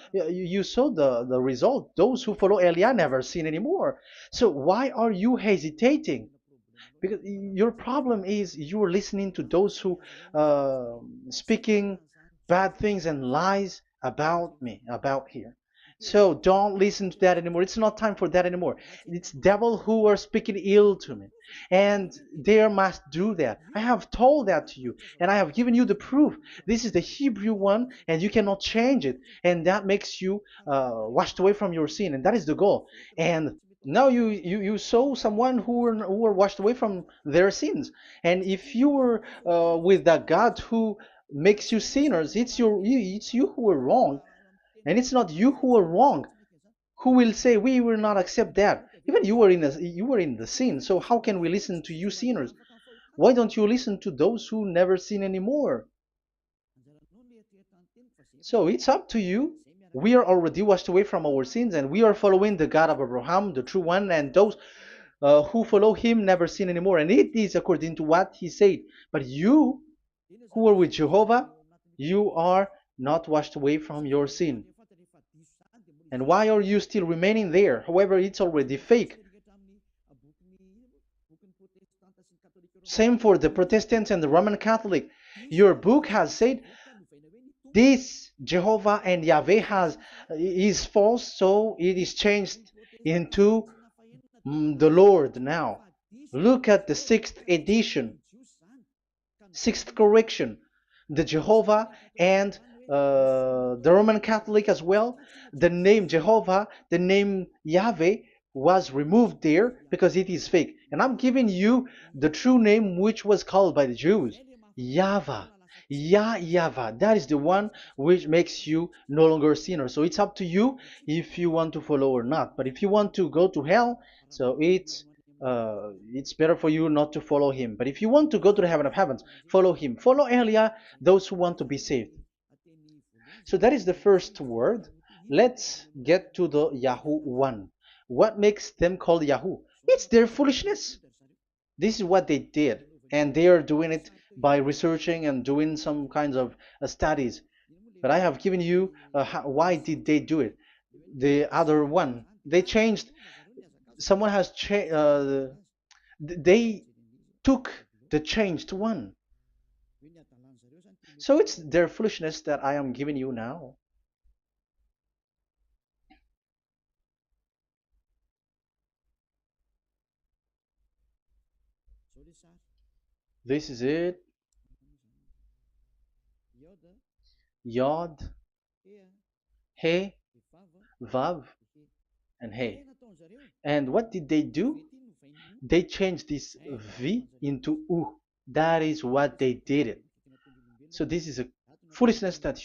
result. Those who follow Eliah never sin anymore. So why are you hesitating? Because your problem is you're listening to those who speaking bad things and lies about me, about here. So don't listen to that anymore. It's not time for that anymore. It's devil who are speaking ill to me, and they must do that. I have told that to you, and I have given you the proof. This is the Hebrew one, and you cannot change it, and that makes you washed away from your sin, and that is the goal. And now you saw someone who were washed away from their sins, and if you were with that God who makes you sinners, it's you who are wrong, and it's not you who are wrong. Who will say we will not accept that? Even you were in the sin, so how can we listen to you sinners? Why don't you listen to those who never sin anymore? So it's up to you. We are already washed away from our sins, and we are following the God of Abraham, the true one, and those who follow him never sin anymore. And it is according to what he said. But you who are with Jehovah, you are not washed away from your sin. And why are you still remaining there? However, it's already fake. Same for the Protestants and the Roman Catholic. Your book has said this Jehovah and Yahweh is false, so it is changed into the Lord now. Look at the sixth edition, sixth correction. The Jehovah and the Roman Catholic as well. The name Jehovah, the name Yahweh was removed there because it is fake. And I'm giving you the true name which was called by the Jews, YAHVAH. YAHVAH. That is the one which makes you no longer a sinner. So it's up to you if you want to follow or not. But if you want to go to hell, so it's better for you not to follow him. But if you want to go to the heaven of heavens, follow him. Follow Elia, those who want to be saved. So that is the first word. Let's get to the Yahoo one. What makes them called Yahoo? It's their foolishness. This is what they did, and they are doing it by researching and doing some kinds of studies. But I have given you why did they do it. The other one, they changed. Someone has changed. They took the changed one. So it's their foolishness that I am giving you now. This is it. Yod, He, Vav, and He. And what did they do? They changed this V into U. That is what they did it. So this is a foolishness that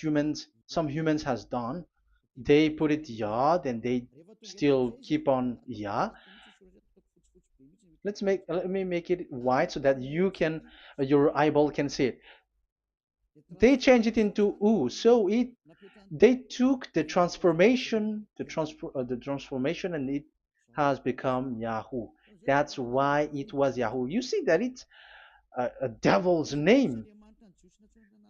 some humans has done. They put it Yod and they still keep on Yah. Let me make it white so that your eyeball can see it. They changed it into U. So they took the transformation, and it has become Yahoo. That's why it was Yahoo. You see that it's a devil's name.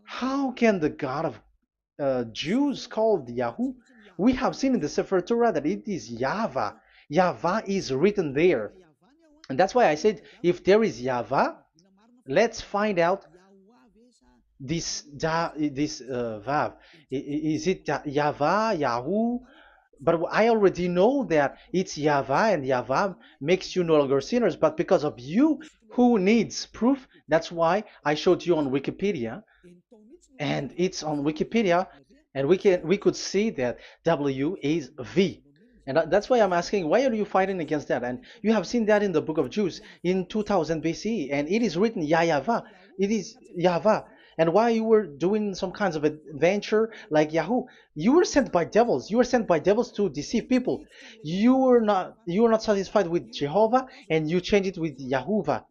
How can the God of Jews called Yahoo? We have seen in the Sefer Torah that it is YAHVAH. YAHVAH is written there. And that's why I said, if there is YAHVAH, let's find out this Vav. Is it YAHVAH, Yahoo? But I already know that it's YAHVAH, and YAHVAH makes you no longer sinners. But because of you, who needs proof? That's why I showed you on Wikipedia, and it's on Wikipedia, and we could see that W is V. And that's why I'm asking, why are you fighting against that? And you have seen that in the book of Jude in 2000 BCE, and it is written YAHVAH. It is YAHVAH. And why you were doing some kinds of adventure like Yahoo? You were sent by devils. You were sent by devils to deceive people. You were not satisfied with Jehovah, and you changed it with Yahuwah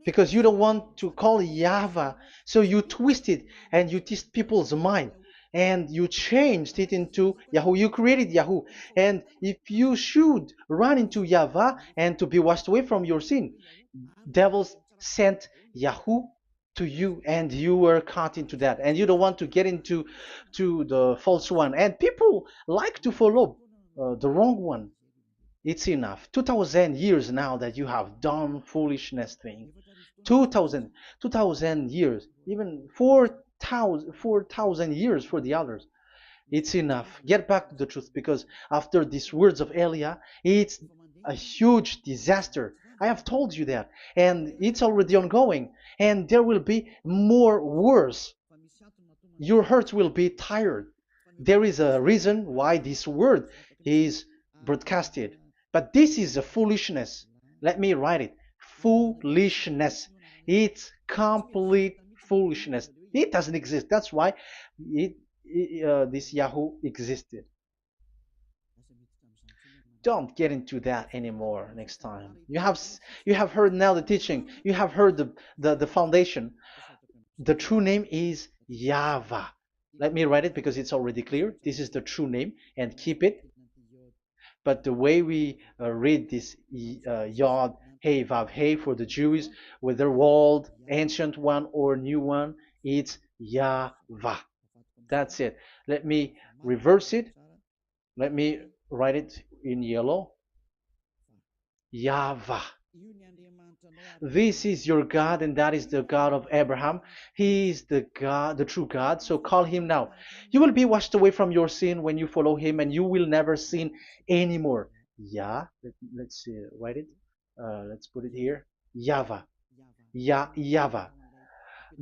because you don't want to call YAHVAH. So you twist it and you twist people's mind, and you changed it into Yahoo. You created Yahoo. And if you should run into YAHVAH and to be washed away from your sin, devils sent Yahoo to you, and you were caught into that, and you don't want to get into the false one. And people like to follow the wrong one. It's enough. 2000 years now that you have done foolishness thing. 2000 years, even 4,000 years for the others. It's enough. Get back to the truth, because after these words of Elia, it's a huge disaster. I have told you that, and it's already ongoing, and there will be more worse. Your heart will be tired. There is a reason why this word is broadcasted, but this is a foolishness. Let me write it. Foolishness. It's complete foolishness. It doesn't exist. That's why this Yahoo existed. Don't get into that anymore next time. You have heard now the teaching. You have heard the foundation. The true name is YAHVAH. Let me write it because it's already clear. This is the true name, and keep it. But the way we read this Yod, Hey, Vav, Hey for the Jews, whether old, ancient one or new one, it's YAHVAH. That's it. Let me reverse it. Let me write it in yellow. YAHVAH. This is your God, and that is the God of Abraham. He is the God, the true God. So call him now. You will be washed away from your sin when you follow him, and you will never sin anymore. Yeah, let's see, write it. Let's put it here. Yahvah. Yahvah.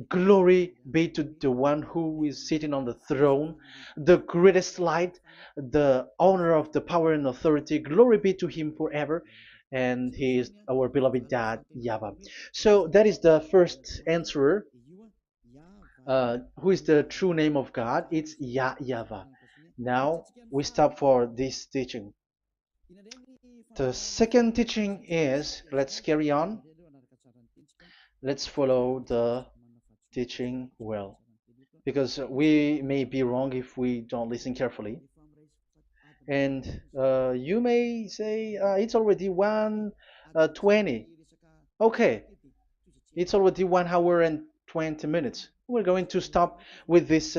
Glory be to the one who is sitting on the throne, the greatest light, the owner of the power and authority. Glory be to him forever. And he is our beloved dad, Yahweh. So that is the first answer. Who is the true name of God? It's Yahweh. Now we stop for this teaching. The second teaching is, let's carry on. Let's follow the teaching well, because we may be wrong if we don't listen carefully. And you may say it's already 1:20. Okay, it's already 1 hour and 20 minutes. We're going to stop with this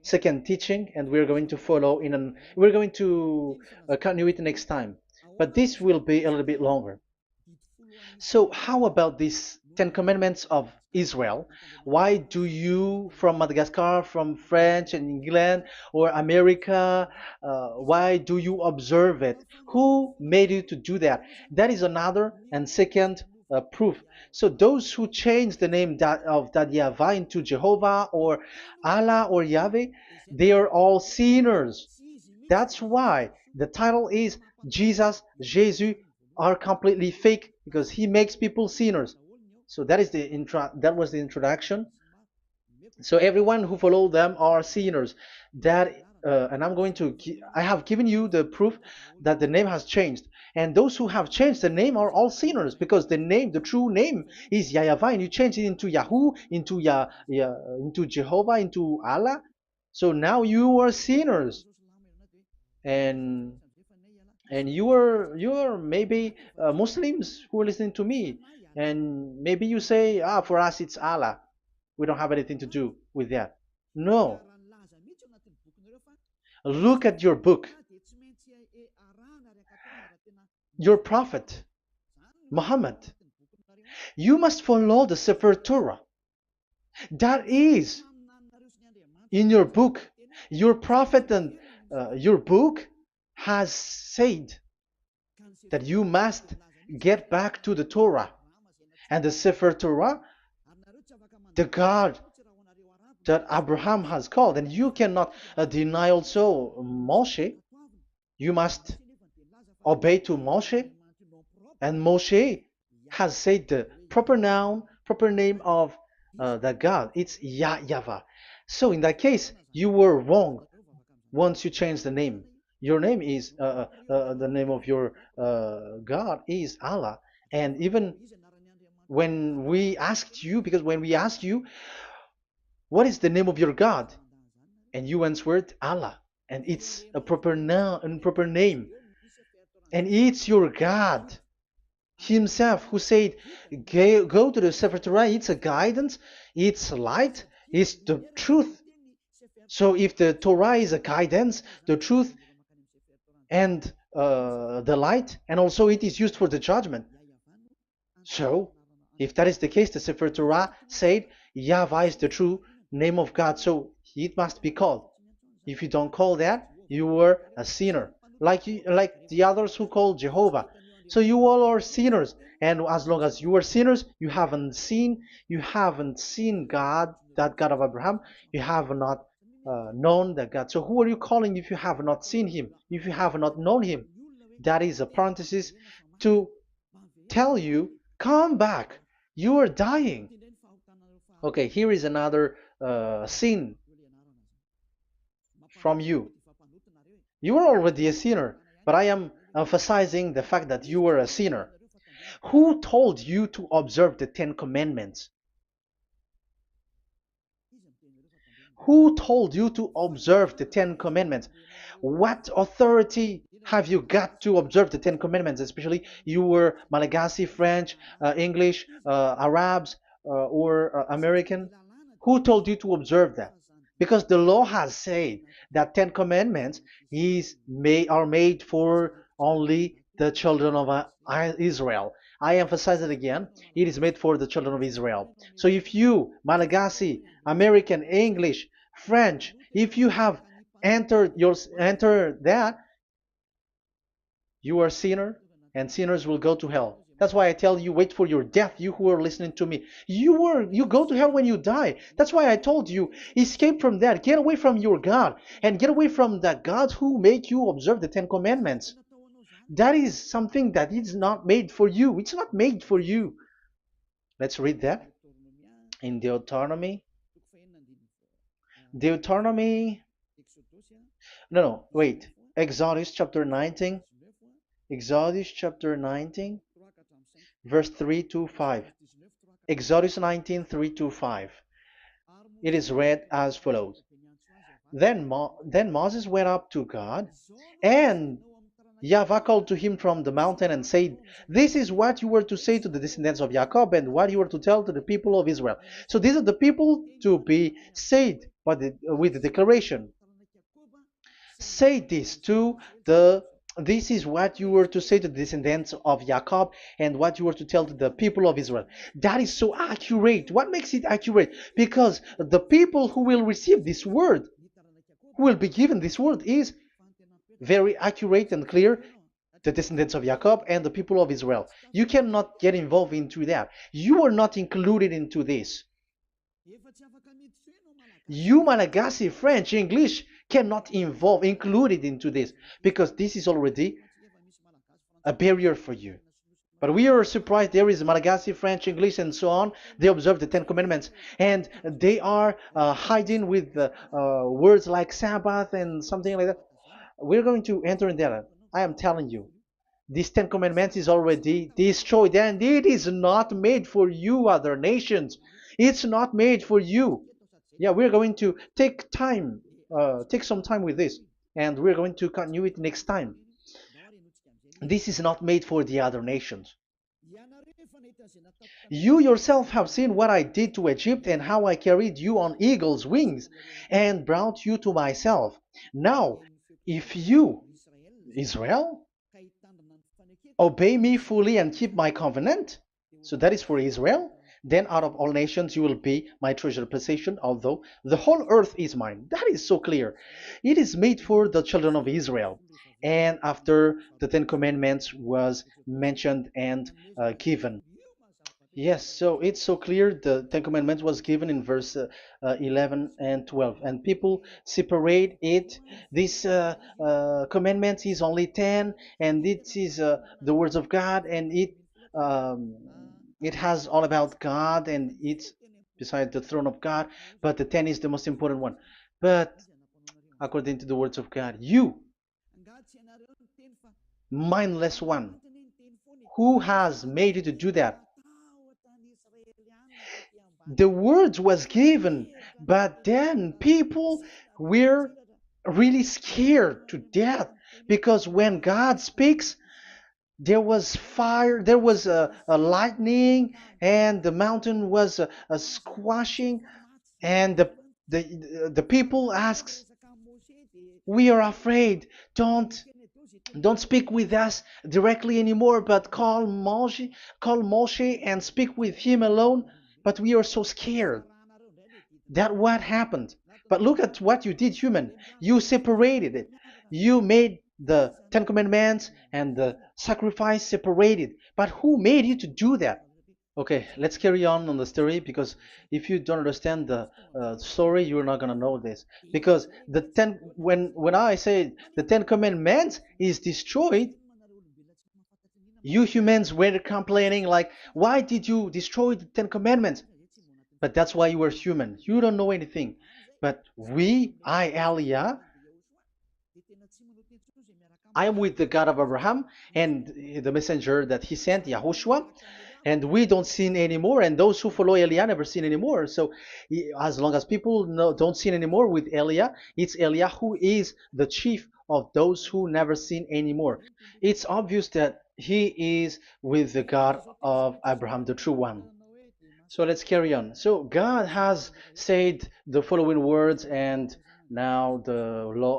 second teaching, and we're going to follow in an. We're going to continue it next time, but this will be a little bit longer. So how about these 10 commandments of Israel? Why do you from Madagascar, from France and England or America, why do you observe it? Who made you to do that? That is another and second proof. So those who change the name of that Yahvah into Jehovah or Allah or Yahweh, they are all sinners. That's why the title is Jesus are completely fake, because he makes people sinners. So that is the that was the introduction. So everyone who follow them are sinners. That and I have given you the proof that the name has changed. And those who have changed the name are all sinners, because the true name is Yahvah, and you change it into Yahoo, into Jehovah, into Allah. So now you are sinners, and you are maybe Muslims who are listening to me, and maybe you say, for us it's Allah. We don't have anything to do with that. No, look at your book. Your prophet Muhammad. You must follow the Sefer Torah. That is in your book. Your prophet and your book has said that you must get back to the Torah. And the Sefer Torah, the God that Abraham has called. And you cannot deny also Moshe. You must obey to Moshe. And Moshe has said the proper noun, proper name of the God. It's Yahvah. So in that case, you were wrong once you change the name. Your name is, the name of your God is Allah. And even when we asked you, because when we asked you, what is the name of your God? And you answered Allah. And it's a proper noun and proper name. And it's your God himself who said, go to the Sefer Torah. It's a guidance, it's light, it's the truth. So if the Torah is a guidance, the truth, and the light, and also it is used for the judgment. So if that is the case, the Sefer Torah said Yahvah is the true name of God, so it must be called. If you don't call that, you were a sinner, like the others who call Jehovah. So you all are sinners, and as long as you are sinners, you haven't seen God, that God of Abraham. You have not known that God. So who are you calling if you have not seen him, if you have not known him? That is a parenthesis to tell you, come back, you are dying. Okay, here is another sin from you. You are already a sinner, but I am emphasizing the fact that you are a sinner. Who told you to observe the 10 commandments? Who told you to observe the 10 commandments? What authority have you got to observe the 10 commandments? Especially you were Malagasy, French, English, Arabs, or American. Who told you to observe that? Because the law has said that 10 commandments are made for only the children of Israel. I emphasize it again. It is made for the children of Israel. So if you, Malagasy, American, English, French, if you have entered that, you are a sinner, and sinners will go to hell. That's why I tell you, wait for your death, you who are listening to me. You go to hell when you die. That's why I told you, escape from that. Get away from your God, and get away from the God who make you observe the Ten Commandments. That is something that is not made for you. It's not made for you. Let's read that in Deuteronomy. Deuteronomy. No, wait. Exodus chapter 19. Exodus chapter 19, verse 3 to 5. Exodus 19, 3 to 5. It is read as follows. Then Moses went up to God, and YAHVAH called to him from the mountain and said, "This is what you were to say to the descendants of Jacob, and what you were to tell to the people of Israel." So these are the people to be saved with the declaration. Say this to the this is what you were to say to the descendants of Jacob, and what you were to tell to the people of Israel. That is so accurate. What makes it accurate? Because the people who will receive this word, who will be given this word, is very accurate and clear. The descendants of Jacob and the people of Israel. You cannot get involved into that. You are not included into this. You, Malagasy, French, English, cannot included into this, because this is already a barrier for you. But we are surprised there is Malagasy, French, English, and so on. They observe the Ten Commandments, and they are hiding with words like Sabbath and something like that. We're going to enter in there. I am telling you, this Ten Commandments is already destroyed, and it is not made for you, other nations. It's not made for you. Yeah, we're going to take some time with this, and we're going to continue it next time. This is not made for the other nations. You yourself have seen what I did to Egypt, and how I carried you on eagle's wings and brought you to myself. Now, if you, Israel, obey me fully and keep my covenant, so that is for Israel, then out of all nations you will be my treasured possession, although the whole earth is mine. That is so clear. It is made for the children of Israel. And after the Ten Commandments was mentioned and given. Yes, so it's so clear. The Ten Commandments was given in verse 11 and 12, and people separate it. This commandment is only 10, and this is the words of God, and it has all about God, and it's beside the throne of God. But the 10 is the most important one. But according to the words of God, you, mindless one, who has made you to do that? The words was given, but then people were really scared to death, because when God speaks, there was fire, there was a lightning, and the mountain was a squashing, and the people asks, "We are afraid. Don't speak with us directly anymore, but call Moshe and speak with him alone." But we are so scared. That what happened. But look at what you did, human. You separated it. You made the Ten Commandments and the sacrifice separated. But who made you to do that? Okay, let's carry on the story, because if you don't understand the story, you're not gonna know this. Because when I say the Ten Commandments is destroyed, you humans were complaining like, "Why did you destroy the Ten Commandments?" But that's why you were human. You don't know anything. But Elia, I am with the God of Abraham and the messenger that he sent, YAHOSHUAH, and we don't sin anymore, and those who follow Elia never sin anymore. So as long as people don't sin anymore with Elia, it's Elia who is the chief of those who never sin anymore. It's obvious that he is with the God of Abraham, the true one. So let's carry on. So God has said the following words, and now the law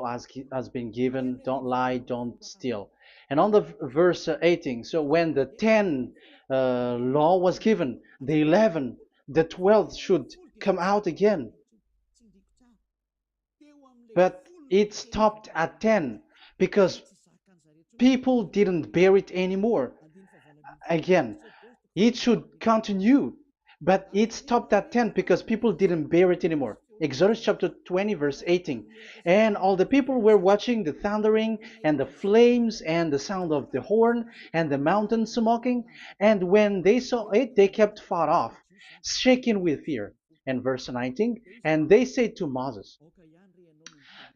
has been given: don't lie, don't steal. And on the verse 18, so when the 10 law was given, the 11, the 12 should come out again. But it stopped at 10 because people didn't bear it anymore. Again, it should continue, but it stopped at 10 because people didn't bear it anymore. Exodus chapter 20, verse 18. And all the people were watching the thundering and the flames and the sound of the horn and the mountain smoking. And when they saw it, they kept far off, shaking with fear. And verse 19, and they said to Moses,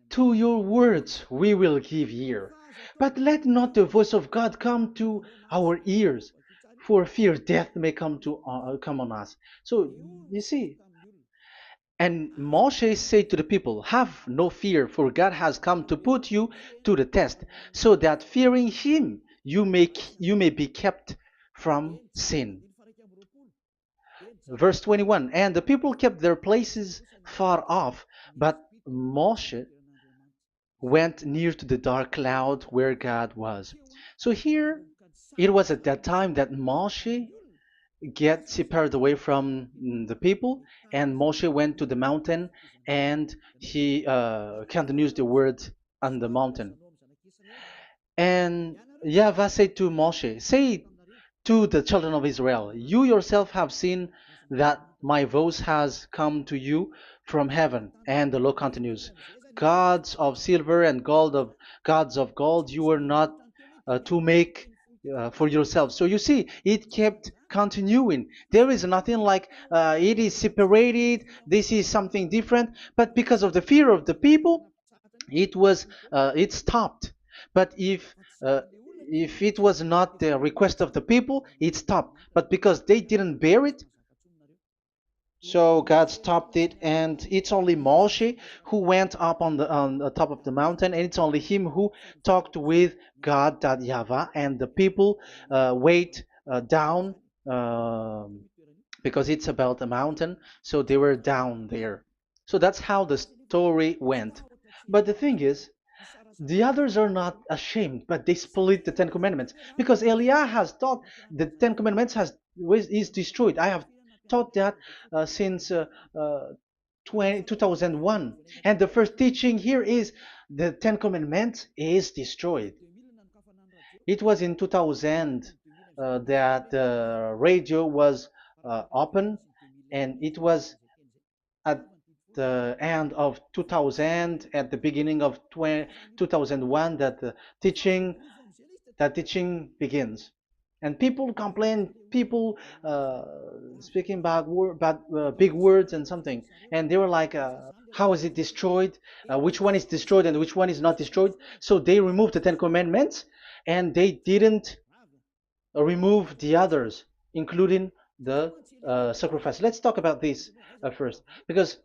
to your words we will give ear, but let not the voice of God come to our ears, for fear death may come on us. So you see, and Moshe said to the people, have no fear, for God has come to put you to the test, so that fearing him you may be kept from sin. Verse 21, and the people kept their places far off, but Moshe went near to the dark cloud where God was. So here it was at that time that Moshe get separated away from the people, and Moshe went to the mountain, and he continues the word on the mountain. And Yahweh said to Moshe, say to the children of Israel, you yourself have seen that my voice has come to you from heaven. And the law continues, gods of silver and gods of gold you were not to make for yourselves. So you see, it kept continuing. There is nothing like it is separated, this is something different, but because of the fear of the people, it stopped. But if it was not the request of the people, it stopped. But because they didn't bear it, so God stopped it, and it's only Moshe who went up on the top of the mountain, and it's only him who talked with God, that Yahweh, and the people wait down, because it's about a mountain, so they were down there. So that's how the story went. But the thing is, the others are not ashamed, but they split the Ten Commandments, because Eliah has taught the Ten Commandments is destroyed. I have taught that since 2001, and the first teaching here is the Ten Commandments is destroyed. It was in 2000 that the radio was open, and it was at the end of 2000, at the beginning of 2001, that the teaching begins. And people complain, people speaking bad big words and something, and they were like, how is it destroyed, which one is destroyed and which one is not destroyed. So they removed the Ten Commandments, and they didn't remove the others, including the sacrifice. Let's talk about this first, because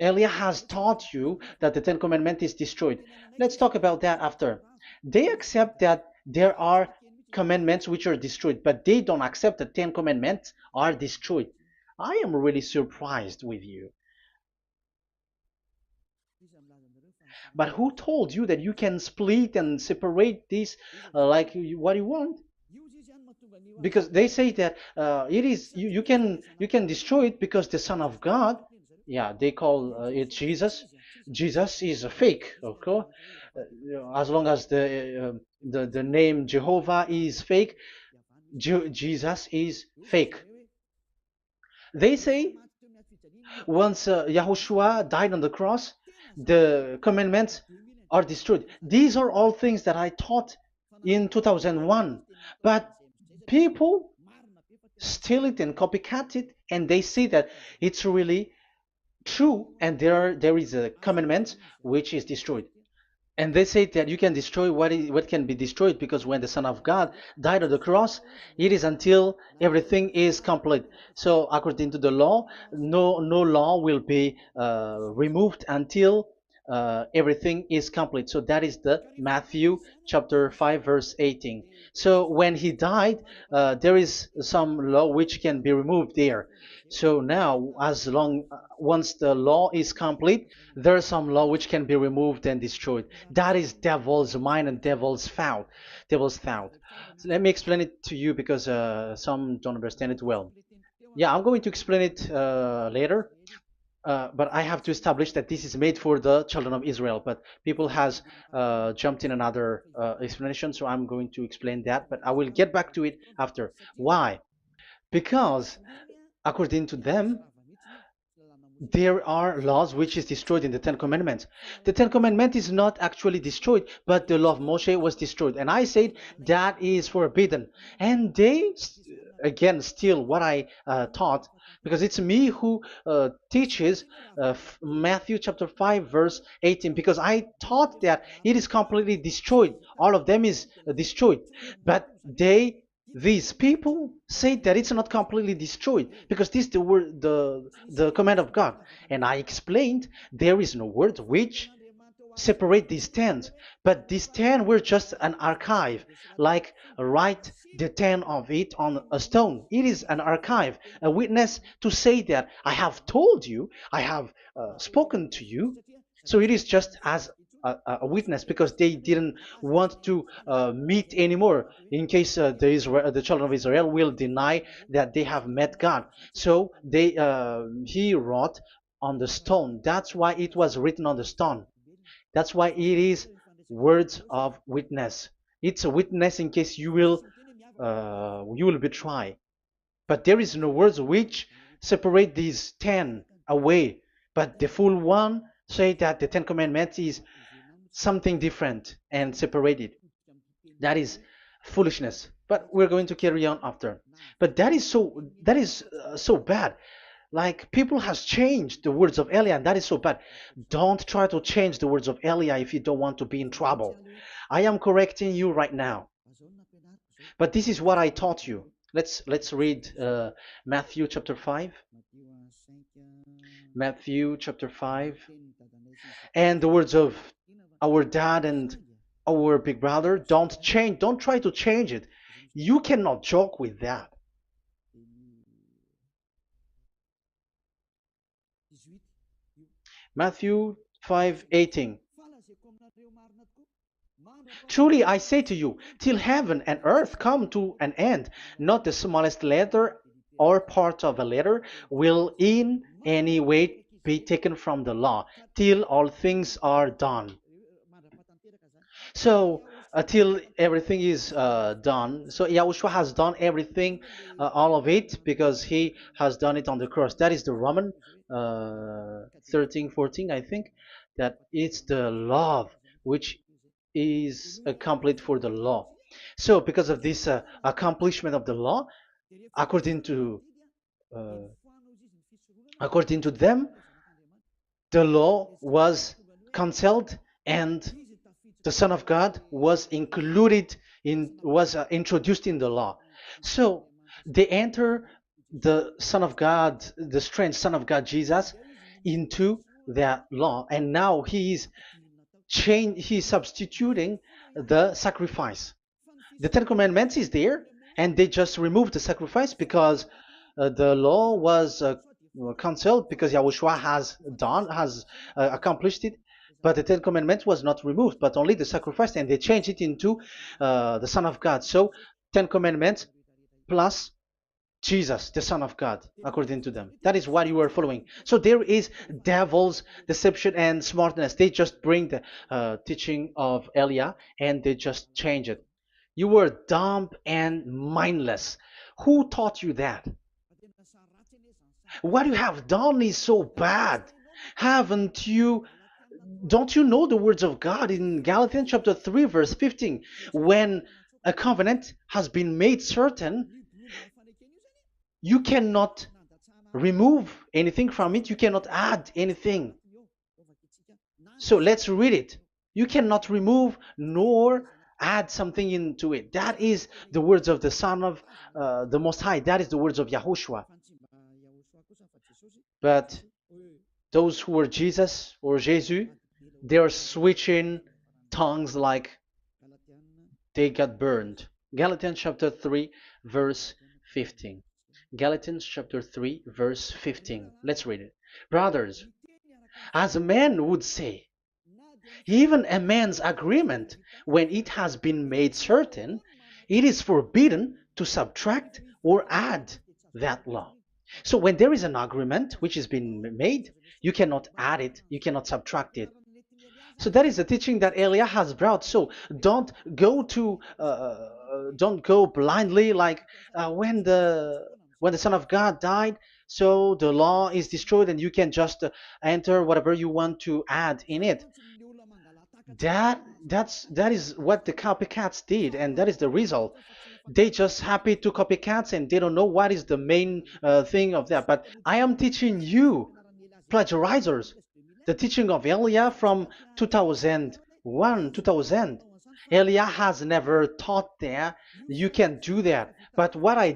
Elia has taught you that the Ten Commandments is destroyed. Let's talk about that after. They accept that there are commandments which are destroyed, but they don't accept that 10 commandments are destroyed. I am really surprised with you. But who told you that you can split and separate this like what you want? Because they say that it is you can destroy it because the Son of God, yeah, they call it Jesus. Jesus is a fake, of course. As long as the name Jehovah is fake, Jesus is fake. They say once Yahushua died on the cross, the commandments are destroyed. These are all things that I taught in 2001, but people steal it and copycat it, and they see that it's really true, and there is a commandment which is destroyed. And they say that you can destroy what can be destroyed, because when the Son of God died on the cross, it is until everything is complete. So according to the law, no law will be removed until everything is complete. So that is the Matthew chapter 5 verse 18. So when he died, there is some law which can be removed there. So now, as long once the law is complete, there is some law which can be removed and destroyed. That is devil's mind and devil's thought. Devil's thought. So let me explain it to you because some don't understand it well. Yeah, I'm going to explain it later. But I have to establish that this is made for the children of Israel. But people has jumped in another explanation, so I'm going to explain that. But I will get back to it after. Why? Because according to them, there are laws which is destroyed in the Ten Commandments. The Ten Commandment is not actually destroyed, but the law of Moshe was destroyed. And I said that is forbidden. And they, again, steal what I taught, because it's me who teaches Matthew chapter 5, verse 18, because I taught that it is completely destroyed. All of them is destroyed. But these people say that it's not completely destroyed because this is the word, the command of God. And I explained there is no word which separate these 10, but these 10 were just an archive, like write the 10 of it on a stone. It is an archive, a witness to say that I have told you, I have spoken to you. So it is just as a witness, because they didn't want to meet anymore in case the children of Israel will deny that they have met God. So he wrote on the stone. That's why it was written on the stone. That's why it is words of witness. It's a witness in case you will betray. But there is no words which separate these 10 away. But the full one say that the Ten Commandments is something different and separated. That is foolishness. But we're going to carry on after. But that is so bad. Like, people has changed the words of Elia, and that is so bad. Don't try to change the words of Elia if you don't want to be in trouble. I am correcting you right now. But this is what I taught you. Let's read Matthew chapter 5. Matthew chapter 5. And the words of our dad and our big brother, don't try to change it. You cannot joke with that. Matthew 5:18. Truly I say to you, till heaven and earth come to an end, not the smallest letter or part of a letter will in any way be taken from the law, till all things are done. So until everything is done, so Yahushua has done everything, all of it, because he has done it on the cross. That is the Roman 13, 14, I think, that it's the love which is complete for the law. So because of this accomplishment of the law, according to uh, according to them, the law was cancelled, and the Son of God was introduced in the law. So they enter the Son of God, the strange Son of God Jesus, into that law, and now he's substituting the sacrifice. The Ten Commandments is there, and they just removed the sacrifice because the law was cancelled, because Yahushua has accomplished it. But the Ten Commandments was not removed, but only the sacrifice, and they changed it into the Son of God. So, Ten Commandments plus Jesus, the Son of God, according to them. That is what you are following. So there is devil's deception and smartness. They just bring the teaching of Elia and they just change it. You were dumb and mindless. Who taught you that? What you have done is so bad. Haven't you Don't you know the words of God in Galatians chapter 3 verse 15? When a covenant has been made certain, you cannot remove anything from it. You cannot add anything. So let's read it. You cannot remove nor add something into it. That is the words of the Son of the Most High. That is the words of Yahushua. But those who were Jesus or Jesus, they're switching tongues like they got burned. Galatians chapter 3, verse 15. Galatians chapter 3, verse 15. Let's read it. Brothers, as a man would say, even a man's agreement, when it has been made certain, it is forbidden to subtract or add that law. So when there is an agreement which has been made, you cannot add it, you cannot subtract it. So that is the teaching that Elia has brought. So don't go to don't go blindly like when the Son of God died. So the law is destroyed, and you can just enter whatever you want to add in it. That is what the copycats did, and that is the result. They just happy to copycats, and they don't know what is the main thing of that. But I am teaching you, plagiarizers, the teaching of Elia from 2001, 2000. Elia has never taught that you can do that. But what I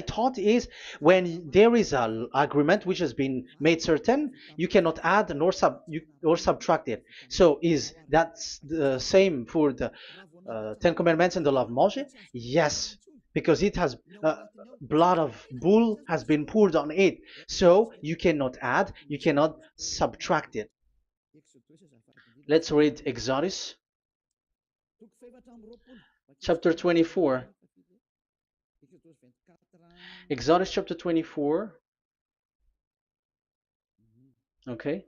taught is when there is an agreement which has been made certain, you cannot add or subtract it. So is that the same for the Ten Commandments and the law of Moshe? Yes, because it has blood of bull has been poured on it. So you cannot add, you cannot subtract it. Let's read Exodus chapter 24. Exodus chapter 24. Okay.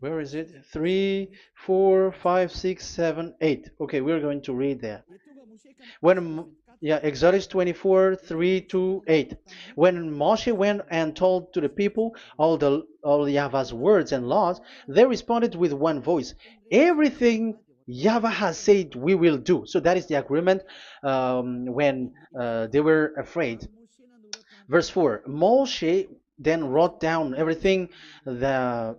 Where is it? 3, 4, 5, 6, 7, 8. Okay, we're going to read that. Exodus 24, 3 to 8. When Moshe went and told to the people all Yahweh's words and laws, they responded with one voice, everything Yahweh has said we will do. So that is the agreement when they were afraid. Verse 4, Moshe then wrote down everything the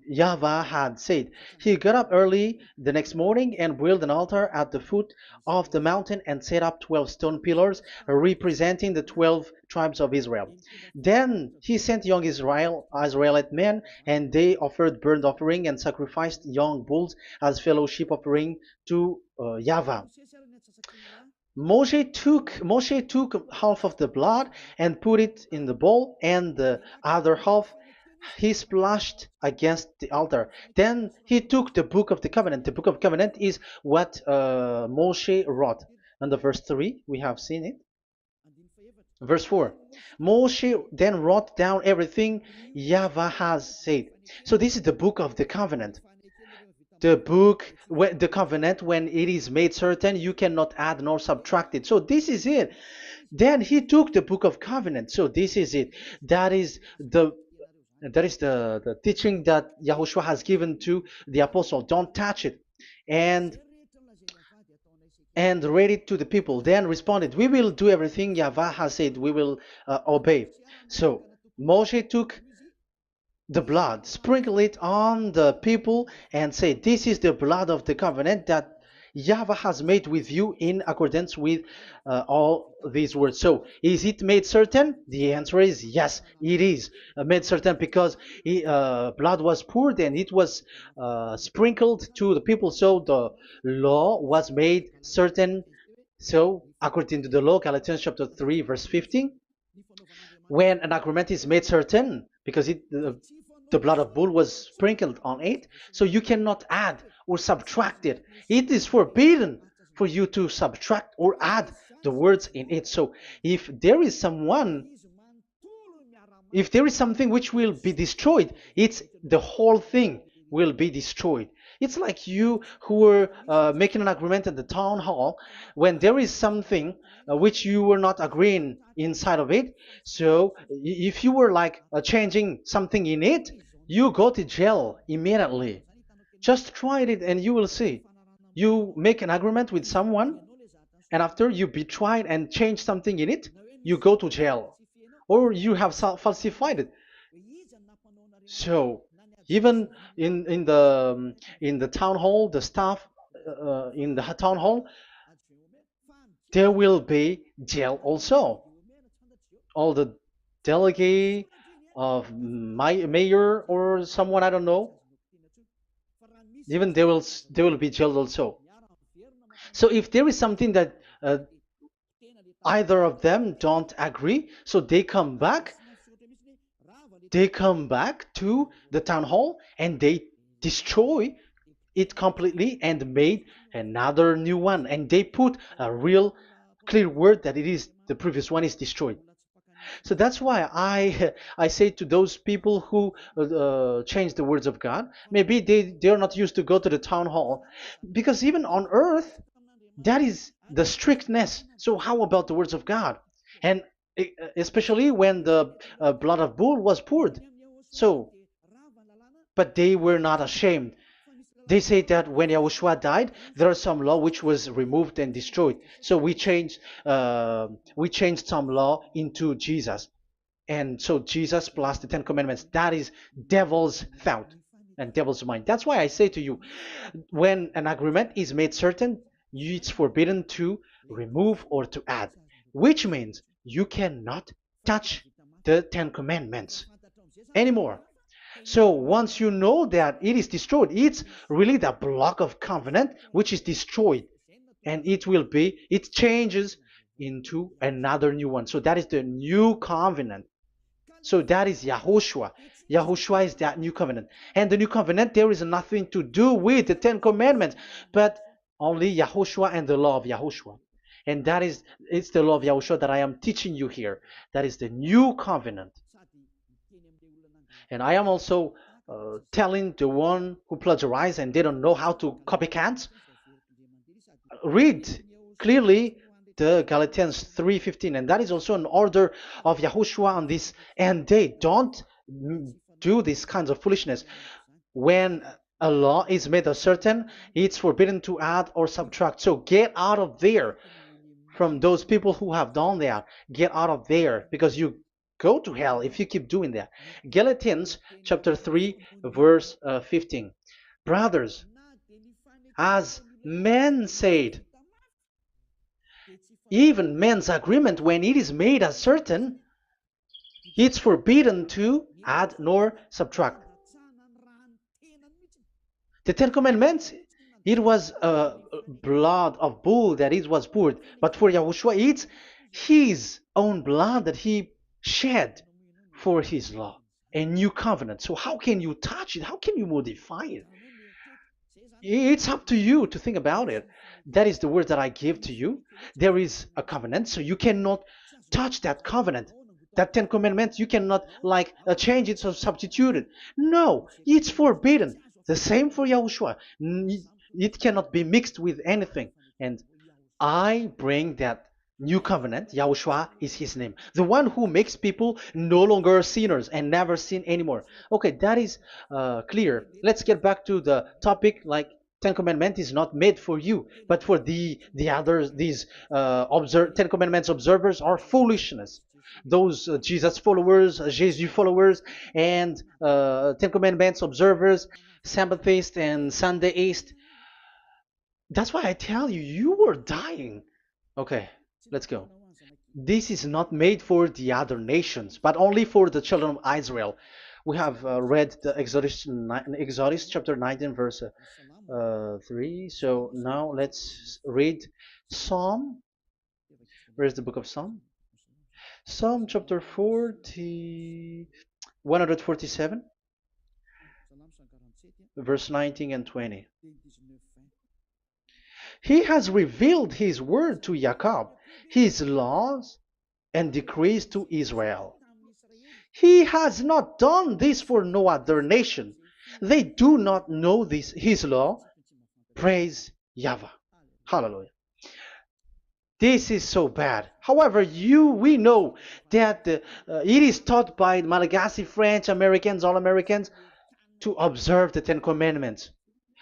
Yahweh had said. He got up early the next morning and built an altar at the foot of the mountain and set up 12 stone pillars representing the 12 tribes of Israel. Then he sent young Israelite men, and they offered burnt offering and sacrificed young bulls as fellowship offering to Yahweh. Moshe took half of the blood and put it in the bowl, and the other half he splashed against the altar. Then he took the book of the covenant. The book of covenant is what Moshe wrote. And the verse 3, we have seen it. Verse 4, Moshe then wrote down everything Yahweh has said. So this is the book of the covenant. The covenant, when it is made certain, you cannot add nor subtract it. So this is it. Then he took the book of covenant. So this is it. That is the teaching that Yahushua has given to the apostle. Don't touch it. And read it to the people. Then responded, we will do everything Yahweh has said. We will obey. So Moshe took the blood, sprinkle it on the people, and say, this is the blood of the covenant that Yahweh has made with you in accordance with all these words. So is it made certain? The answer is yes, it is made certain, because blood was poured and it was sprinkled to the people. So the law was made certain. So according to the law, Galatians chapter 3 verse 15, when an agreement is made certain, because the blood of bull was sprinkled on it, so you cannot add or subtract it. It is forbidden for you to subtract or add the words in it. So if there is something which will be destroyed, it's the whole thing will be destroyed. It's like you who were making an agreement at the town hall, when there is something which you were not agreeing inside of it. So if you were like changing something in it, you go to jail immediately. Just try it and you will see. You make an agreement with someone, and after you betray and change something in it, you go to jail, or you have falsified it. So even in the town hall, the staff in the town hall, there will be jail also. all the delegate of my mayor or someone I don't know, even they will be jailed also. So if there is something that either of them don't agree, so they come back to the town hall and they destroy it completely and made another new one, and they put a real clear word that it is the previous one is destroyed. So that's why I say to those people who change the words of God, maybe they're not used to go to the town hall, because even on earth that is the strictness. So how about the words of God? And especially when the blood of bull was poured. So, but they were not ashamed. They say that when Yahushua died, there are some law which was removed and destroyed. So we changed some law into Jesus, and so Jesus plus the Ten Commandments. That is devil's thought and devil's mind. That's why I say to you, when an agreement is made certain, it's forbidden to remove or to add, which means you cannot touch the Ten Commandments anymore. So once you know that it is destroyed, it's really the block of covenant which is destroyed, and it changes into another new one. So that is the new covenant. So that is Yahushua. Yahushua is that new covenant. And the new covenant, there is nothing to do with the Ten Commandments, but only Yahushua and the law of Yahushua. And it's the law of Yahushua that I am teaching you here. That is the new covenant. And I am also telling the one who plagiarize and they don't know how to copycat, read clearly the Galatians 3:15, and that is also an order of Yahushua on this. And they don't do these kinds of foolishness. When a law is made a certain, it's forbidden to add or subtract. So get out of there from those people who have done that. Get out of there, because you go to hell if you keep doing that. Galatians chapter 3 verse 15. Brothers, as men said, even men's agreement, when it is made as certain, it's forbidden to add nor subtract. The Ten Commandments, it was blood of bull that it was poured, but for Yahushua, it's his own blood that he shed for his law, a new covenant. So how can you touch it? How can you modify it? It's up to you to think about it. That is the word that I give to you. There is a covenant, so you cannot touch that covenant. That Ten Commandments, you cannot like change it or substitute it. No, it's forbidden. The same for Yahushua. It cannot be mixed with anything. And I bring that new covenant. Yahushua is his name. The one who makes people no longer sinners and never sin anymore. Okay, that is clear. Let's get back to the topic. Like, Ten Commandments is not made for you, but for the others. These Ten Commandments observers are foolishness. Those Jesus followers, Jesus followers, and Ten Commandments observers, Sabbathists and Sundayist. That's why I tell you, you are dying. Okay, let's go. This is not made for the other nations, but only for the children of Israel. We have read the Exodus chapter 19, verse 3. So now let's read Psalm. Where's the book of Psalm? Psalm chapter 147, verse 19 and 20. He has revealed his word to Jacob, his laws and decrees to Israel. He has not done this for no other nation. They do not know his law. Praise YAHVAH. Hallelujah. This is so bad. However, we know that it is taught by Malagasy, French, Americans, all Americans, to observe the Ten Commandments.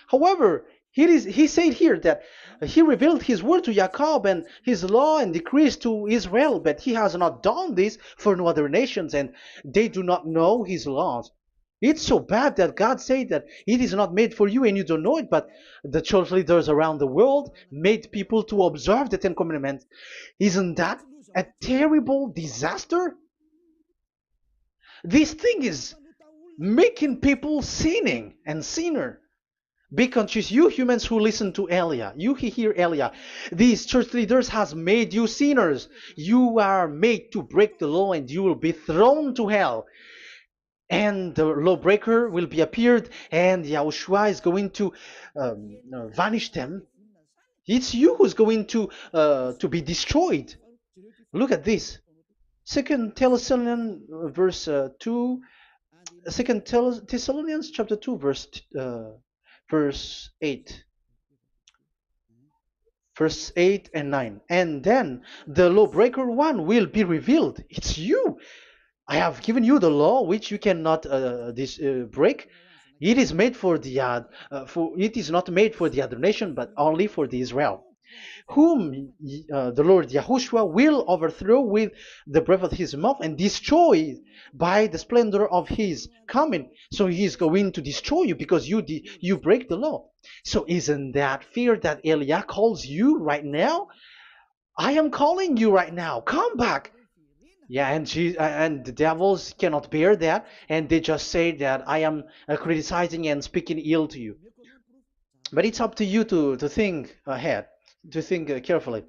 However, he said here that he revealed his word to Jacob and his law and decrees to Israel, but he has not done this for no other nations, and they do not know his laws. It's so bad that God said that it is not made for you and you don't know it, but the church leaders around the world made people to observe the Ten Commandments. Isn't that a terrible disaster? This thing is making people sinning and sinner. Be conscious, you humans who listen to Elia, you who hear Elia, these church leaders has made you sinners. You are made to break the law and you will be thrown to hell. And the lawbreaker will be appeared and Yahushua is going to vanish them. It's you who's going to be destroyed. Look at this. Second Thessalonians verse 2. Second Thessalonians chapter 2 verse 8. Verse 8 and 9. And then the lawbreaker one will be revealed. It's you. I have given you the law which you cannot break. It is made for the it is not made for the other nation, but only for the Israel, whom the Lord Yahushua will overthrow with the breath of his mouth and destroy by the splendor of his coming. So he is going to destroy you because you break the law. So isn't that fear that Elia calls you right now? I am calling you right now. Come back. Yeah, and the devils cannot bear that, and they just say that I am criticizing and speaking ill to you. But it's up to you to think ahead, to think carefully.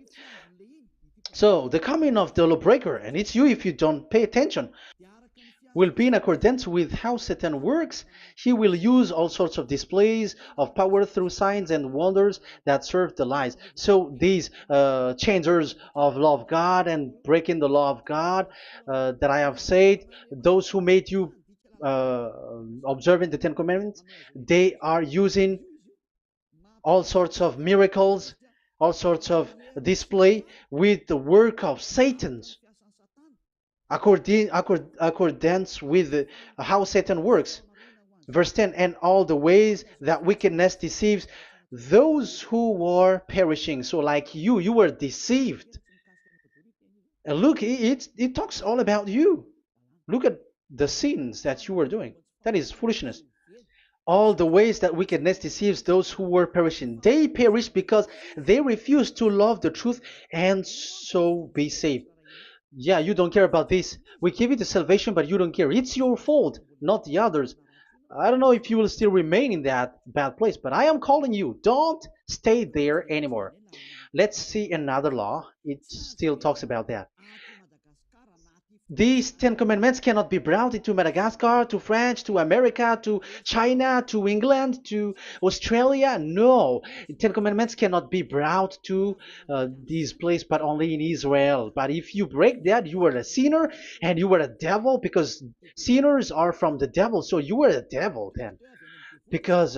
So the coming of the lawbreaker, and it's you if you don't pay attention, will be in accordance with how Satan works. He will use all sorts of displays of power through signs and wonders that serve the lies. So these changers of law of God and breaking the law of God that I have said, those who made you observing the Ten Commandments, they are using all sorts of miracles, all sorts of display with the work of Satan's accordance with how Satan works. Verse 10, and all the ways that wickedness deceives those who were perishing. So like you were deceived. And look, it talks all about you. Look at the sins that you were doing. That is foolishness. All the ways that wickedness deceives those who were perishing. They perish because they refuse to love the truth and so be saved. Yeah, you don't care about this. We give you the salvation, but you don't care. It's your fault, not the others. I don't know if you will still remain in that bad place, but I am calling you. Don't stay there anymore. Let's see another law. It still talks about that. These 10 commandments cannot be brought into Madagascar, to France, to America, to China, to England, to Australia. No, 10 commandments cannot be brought to this place, but only in Israel. But if you break that, you are a sinner and you are a devil, because sinners are from the devil. So you are a devil then, because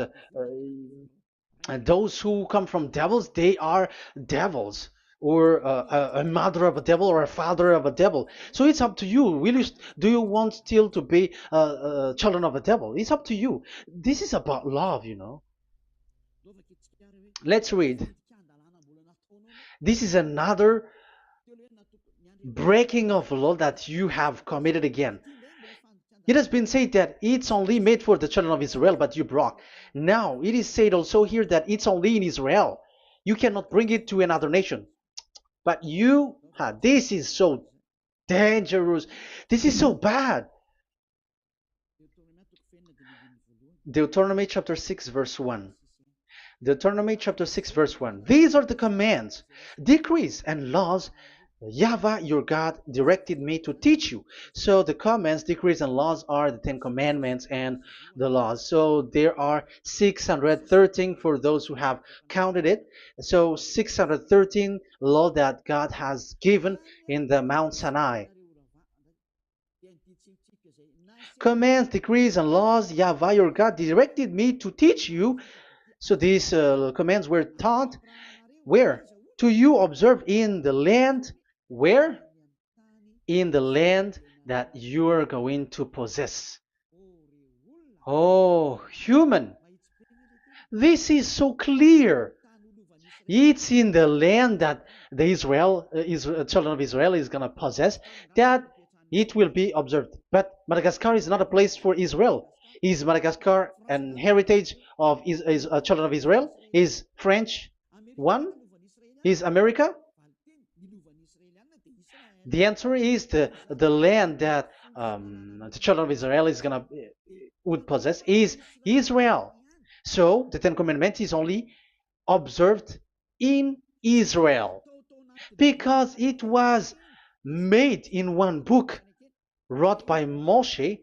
those who come from devils, they are devils, or a mother of a devil, or a father of a devil. So it's up to you. Do you want still to be children of a devil? It's up to you. This is about love, you know. Let's read. This is another breaking of law that you have committed again. It has been said that it's only made for the children of Israel, but you broke. Now, it is said also here that it's only in Israel. You cannot bring it to another nation. But this is so dangerous. This is so bad. Deuteronomy chapter 6 verse 1. Deuteronomy chapter 6 verse 1. These are the commands, decrees, and laws YAHVAH your God directed me to teach you. So the commands, decrees, and laws are the 10 commandments and the laws. So there are 613 for those who have counted it. So 613 law that God has given in the Mount Sinai. Commands, decrees, and laws YAHVAH your God directed me to teach you. So these commands were taught where? To you observe in the land. Where? In the land that you are going to possess. Oh, human. This is so clear. It's in the land that the children of Israel is going to possess, that it will be observed. But Madagascar is not a place for Israel. Is Madagascar an heritage of children of Israel? Is French one? Is America? The answer is the land that the children of Israel is gonna would possess is Israel. So the Ten Commandments is only observed in Israel because it was made in one book wrote by Moshe,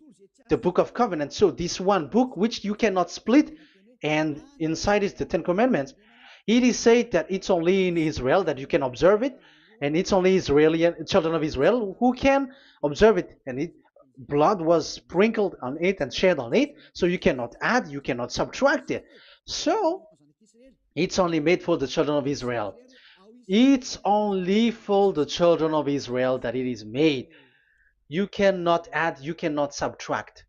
the Book of Covenant. So this one book, which you cannot split, and inside is the Ten Commandments. It is said that it's only in Israel that you can observe it, and it's only Israeli children of Israel who can observe it. And blood was sprinkled on it and shed on it, so you cannot add, you cannot subtract it. So it's only made for the children of Israel. It's only for the children of Israel that it is made. You cannot add, you cannot subtract.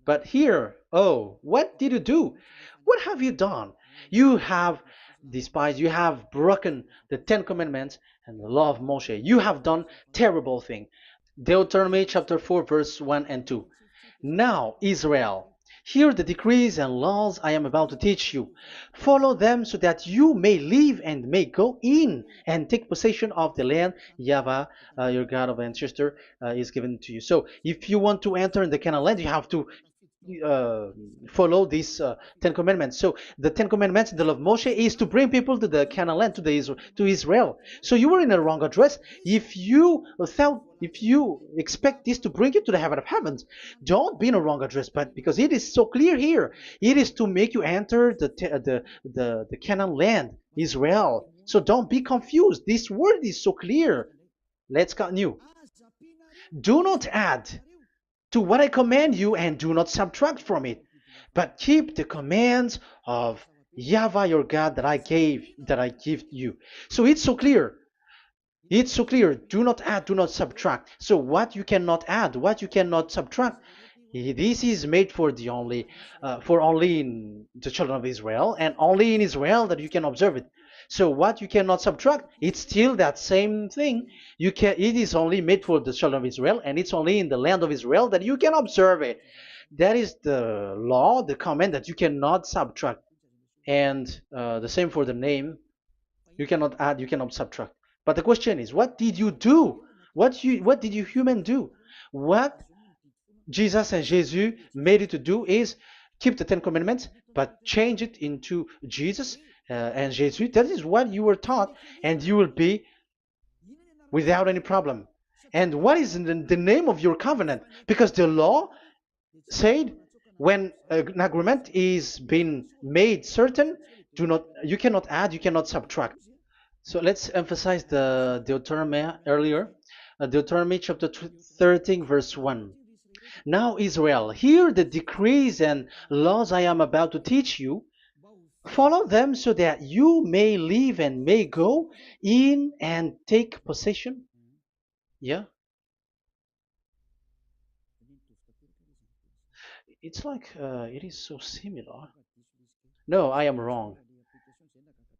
But here, oh, what did you do? What have you done? You have despised, you have broken the Ten Commandments and the law of Moshe. You have done terrible thing. Deuteronomy chapter 4, verse 1 and 2. Now, Israel, hear the decrees and laws I am about to teach you. Follow them so that you may live and may go in and take possession of the land YAHVAH, your God of ancestor, is given to you. So if you want to enter in the Canaan land, you have to follow these Ten Commandments. So the Ten Commandments, the law of Moshe, is to bring people to the Canaan land, to Israel. So you were in the wrong address if you expect this to bring you to the heaven of heavens. Don't be in a wrong address, but because it is so clear here, it is to make you enter the Canaan land, Israel. So don't be confused. This word is so clear. Let's continue. Do not add to what I command you, and do not subtract from it, but keep the commands of YAHVAH your God that I give you. So it's so clear. It's so clear. Do not add, do not subtract. So what you cannot add, what you cannot subtract, this is made for only in the children of Israel, and only in Israel that you can observe it. So what you cannot subtract, it's still that same thing. It is only made for the children of Israel, and it's only in the land of Israel that you can observe it. That is the law, the command that you cannot subtract. And the same for the name. You cannot add, you cannot subtract. But the question is, what did you do? What did you human do? What Jesus and Jesus made you to do is keep the Ten Commandments, but change it into Jesus and Jesus. That is what you were taught, and you will be without any problem. And what is the name of your covenant? Because the law said when an agreement is being made certain, you cannot add, you cannot subtract. So let's emphasize the Deuteronomy earlier. Deuteronomy chapter 13, verse 1. Now, Israel, hear the decrees and laws I am about to teach you. Follow them so that you may live and may go in and take possession. Yeah. It's like it is so similar. No, I am wrong.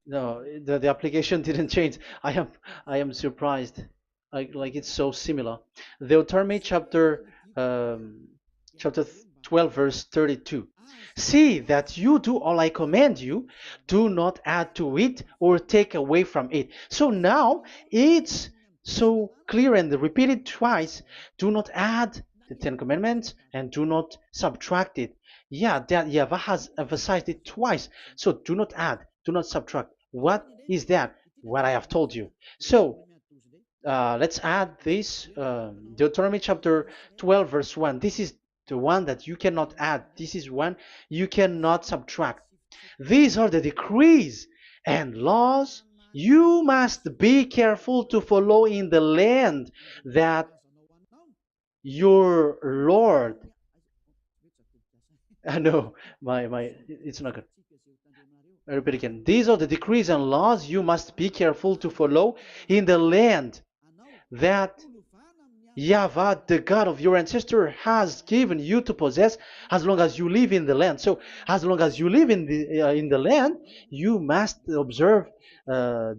No, the application didn't change. I am surprised. Like it's so similar. Deuteronomy chapter 12 verse 32. See that you do all I command you, do not add to it or take away from it. So now it's so clear and repeated twice. Do not add the Ten Commandments and do not subtract it. Yeah, that YAHVAH has emphasized it twice. So do not add, do not subtract. What is that? What I have told you. So let's add this Deuteronomy chapter 12 verse 1. This is the one that you cannot add. This is one you cannot subtract. These are the decrees and laws you must be careful to follow in the land that your Lord. No, it's not good. I repeat again. These are the decrees and laws you must be careful to follow in the land that YAHVAH, the God of your ancestor, has given you to possess as long as you live in the land. So as long as you live in the land, you must observe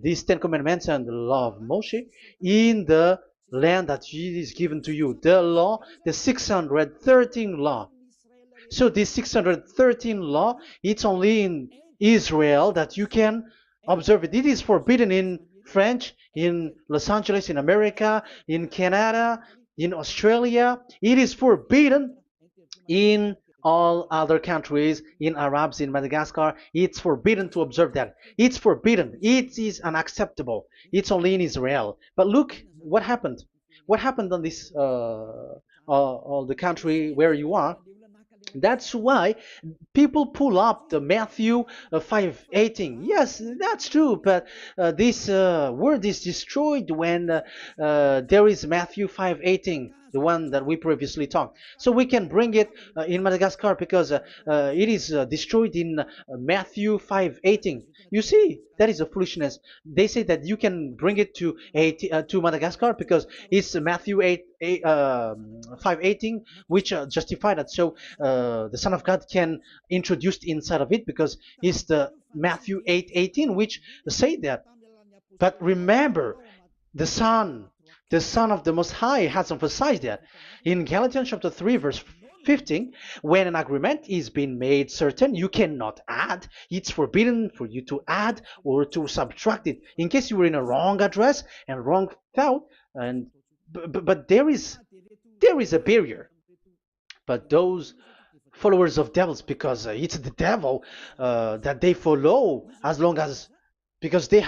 these Ten Commandments and the law of Moshe in the land that is given to you. The law, the 613 law. So this 613 law, it's only in Israel that you can observe it. It is forbidden in French in Los Angeles, in America, in Canada, in Australia. It is forbidden in all other countries, in Arabs, in Madagascar. It's forbidden to observe that. It's forbidden. It is unacceptable. It's only in Israel. But look what happened. What happened on this all the country where you are? That's why people pull up the Matthew 5:18. Yes, that's true, but this word is destroyed when there is Matthew 5:18, the one that we previously talked. So we can bring it in Madagascar because it is destroyed in Matthew 5:18. You see, that is a foolishness. They say that you can bring it to Madagascar because it's Matthew 5:18, which justify that. So the Son of God can introduce inside of it because it's the Matthew 8:18, which say that. But remember, the Son, the Son of the Most High has emphasized that in Galatians chapter 3, verse 15, when an agreement is being made certain, you cannot add. It's forbidden for you to add or to subtract it. In case you were in a wrong address and wrong thought, and but there is a barrier. But those followers of devils, because it's the devil that they follow, as long as because they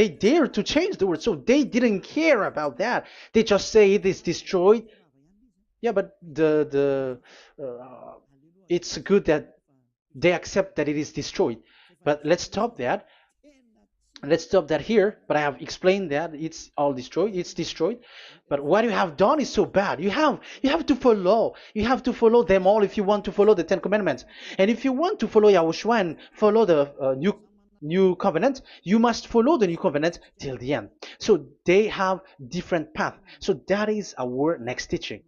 dare to change the word, so they didn't care about that. They just say it is destroyed. Yeah, but the it's good that they accept that it is destroyed. But let's stop that here. But I have explained that it's all destroyed. It's destroyed. But what you have done is so bad. You have to follow. You have to follow them all if you want to follow the Ten Commandments. And if you want to follow Yahushua and follow the new covenant, you must follow the new covenant till the end. So they have different path. So that is our next teaching.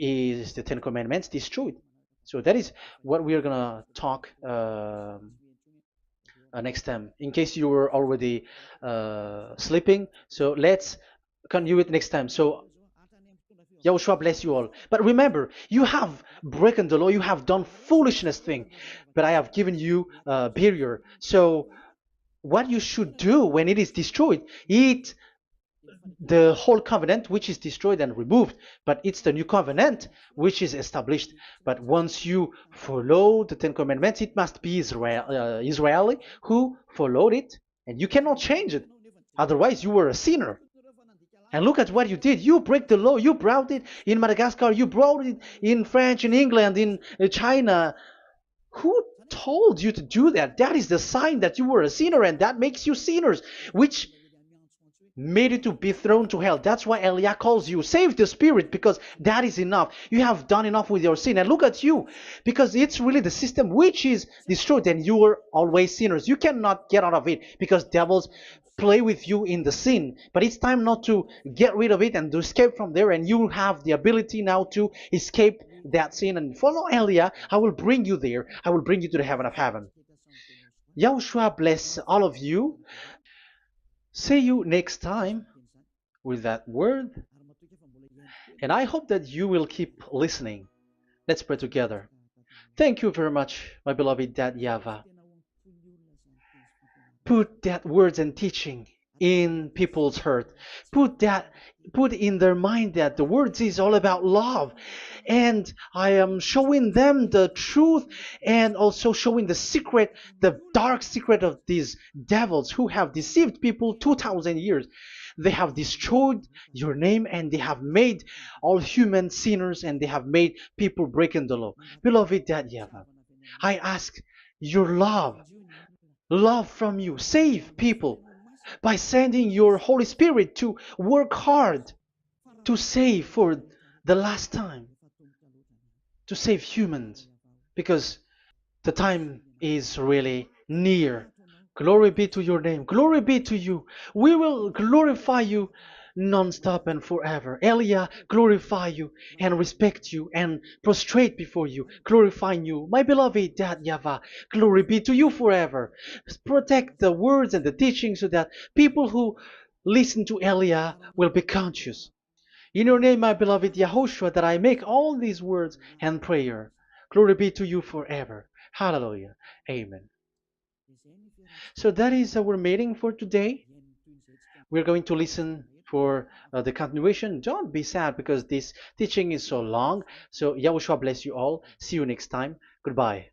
Is the Ten Commandments destroyed? So that is what we are gonna talk next time. In case you were already sleeping, so let's continue it next time. So Yahushua bless you all. But remember, you have broken the law, you have done foolishness thing, but I have given you a barrier. So what you should do when it is destroyed, it the whole covenant which is destroyed and removed, but it's the new covenant which is established. But once you follow the Ten Commandments, it must be Israeli who followed it, and you cannot change it. Otherwise, you were a sinner. And look at what you did. You break the law. You brought it in Madagascar. You brought it in France, in England, in China. Who told you to do that? That is the sign that you were a sinner, and that makes you sinners, which made you to be thrown to hell. That's why Elia calls you. Save the spirit, because that is enough. You have done enough with your sin. And look at you, because it's really the system which is destroyed, and you were always sinners. You cannot get out of it because devils play with you in the sin. But it's time not to get rid of it and to escape from there, and you have the ability now to escape that sin and follow Elia. I will bring you there. I will bring you to the heaven of heaven. Yahushua bless all of you. See you next time with that word. And I hope that you will keep listening. Let's pray together. Thank you very much, my beloved Dad YAHVAH. Put that words and teaching in people's heart. Put in their mind that the words is all about love. And I am showing them the truth and also showing the secret, the dark secret of these devils who have deceived people 2,000 years. They have destroyed your name, and they have made all human sinners, and they have made people breaking the law. Beloved Dad YAHVAH, I ask your love from you. Save people by sending your Holy Spirit to work hard to save for the last time, to save humans, because the time is really near. Glory be to your name. Glory be to you. We will glorify you non-stop and forever. Elia, glorify you and respect you and prostrate before you, glorifying you. My beloved Dad YAHVAH, glory be to you forever. Protect the words and the teaching so that people who listen to Elia will be conscious. In your name, my beloved YAHOSHUAH, that I make all these words and prayer. Glory be to you forever. Hallelujah. Amen. So that is our meeting for today. we're going to listen for the continuation. Don't be sad because this teaching is so long. So Yahushua bless you all. See you next time. Goodbye.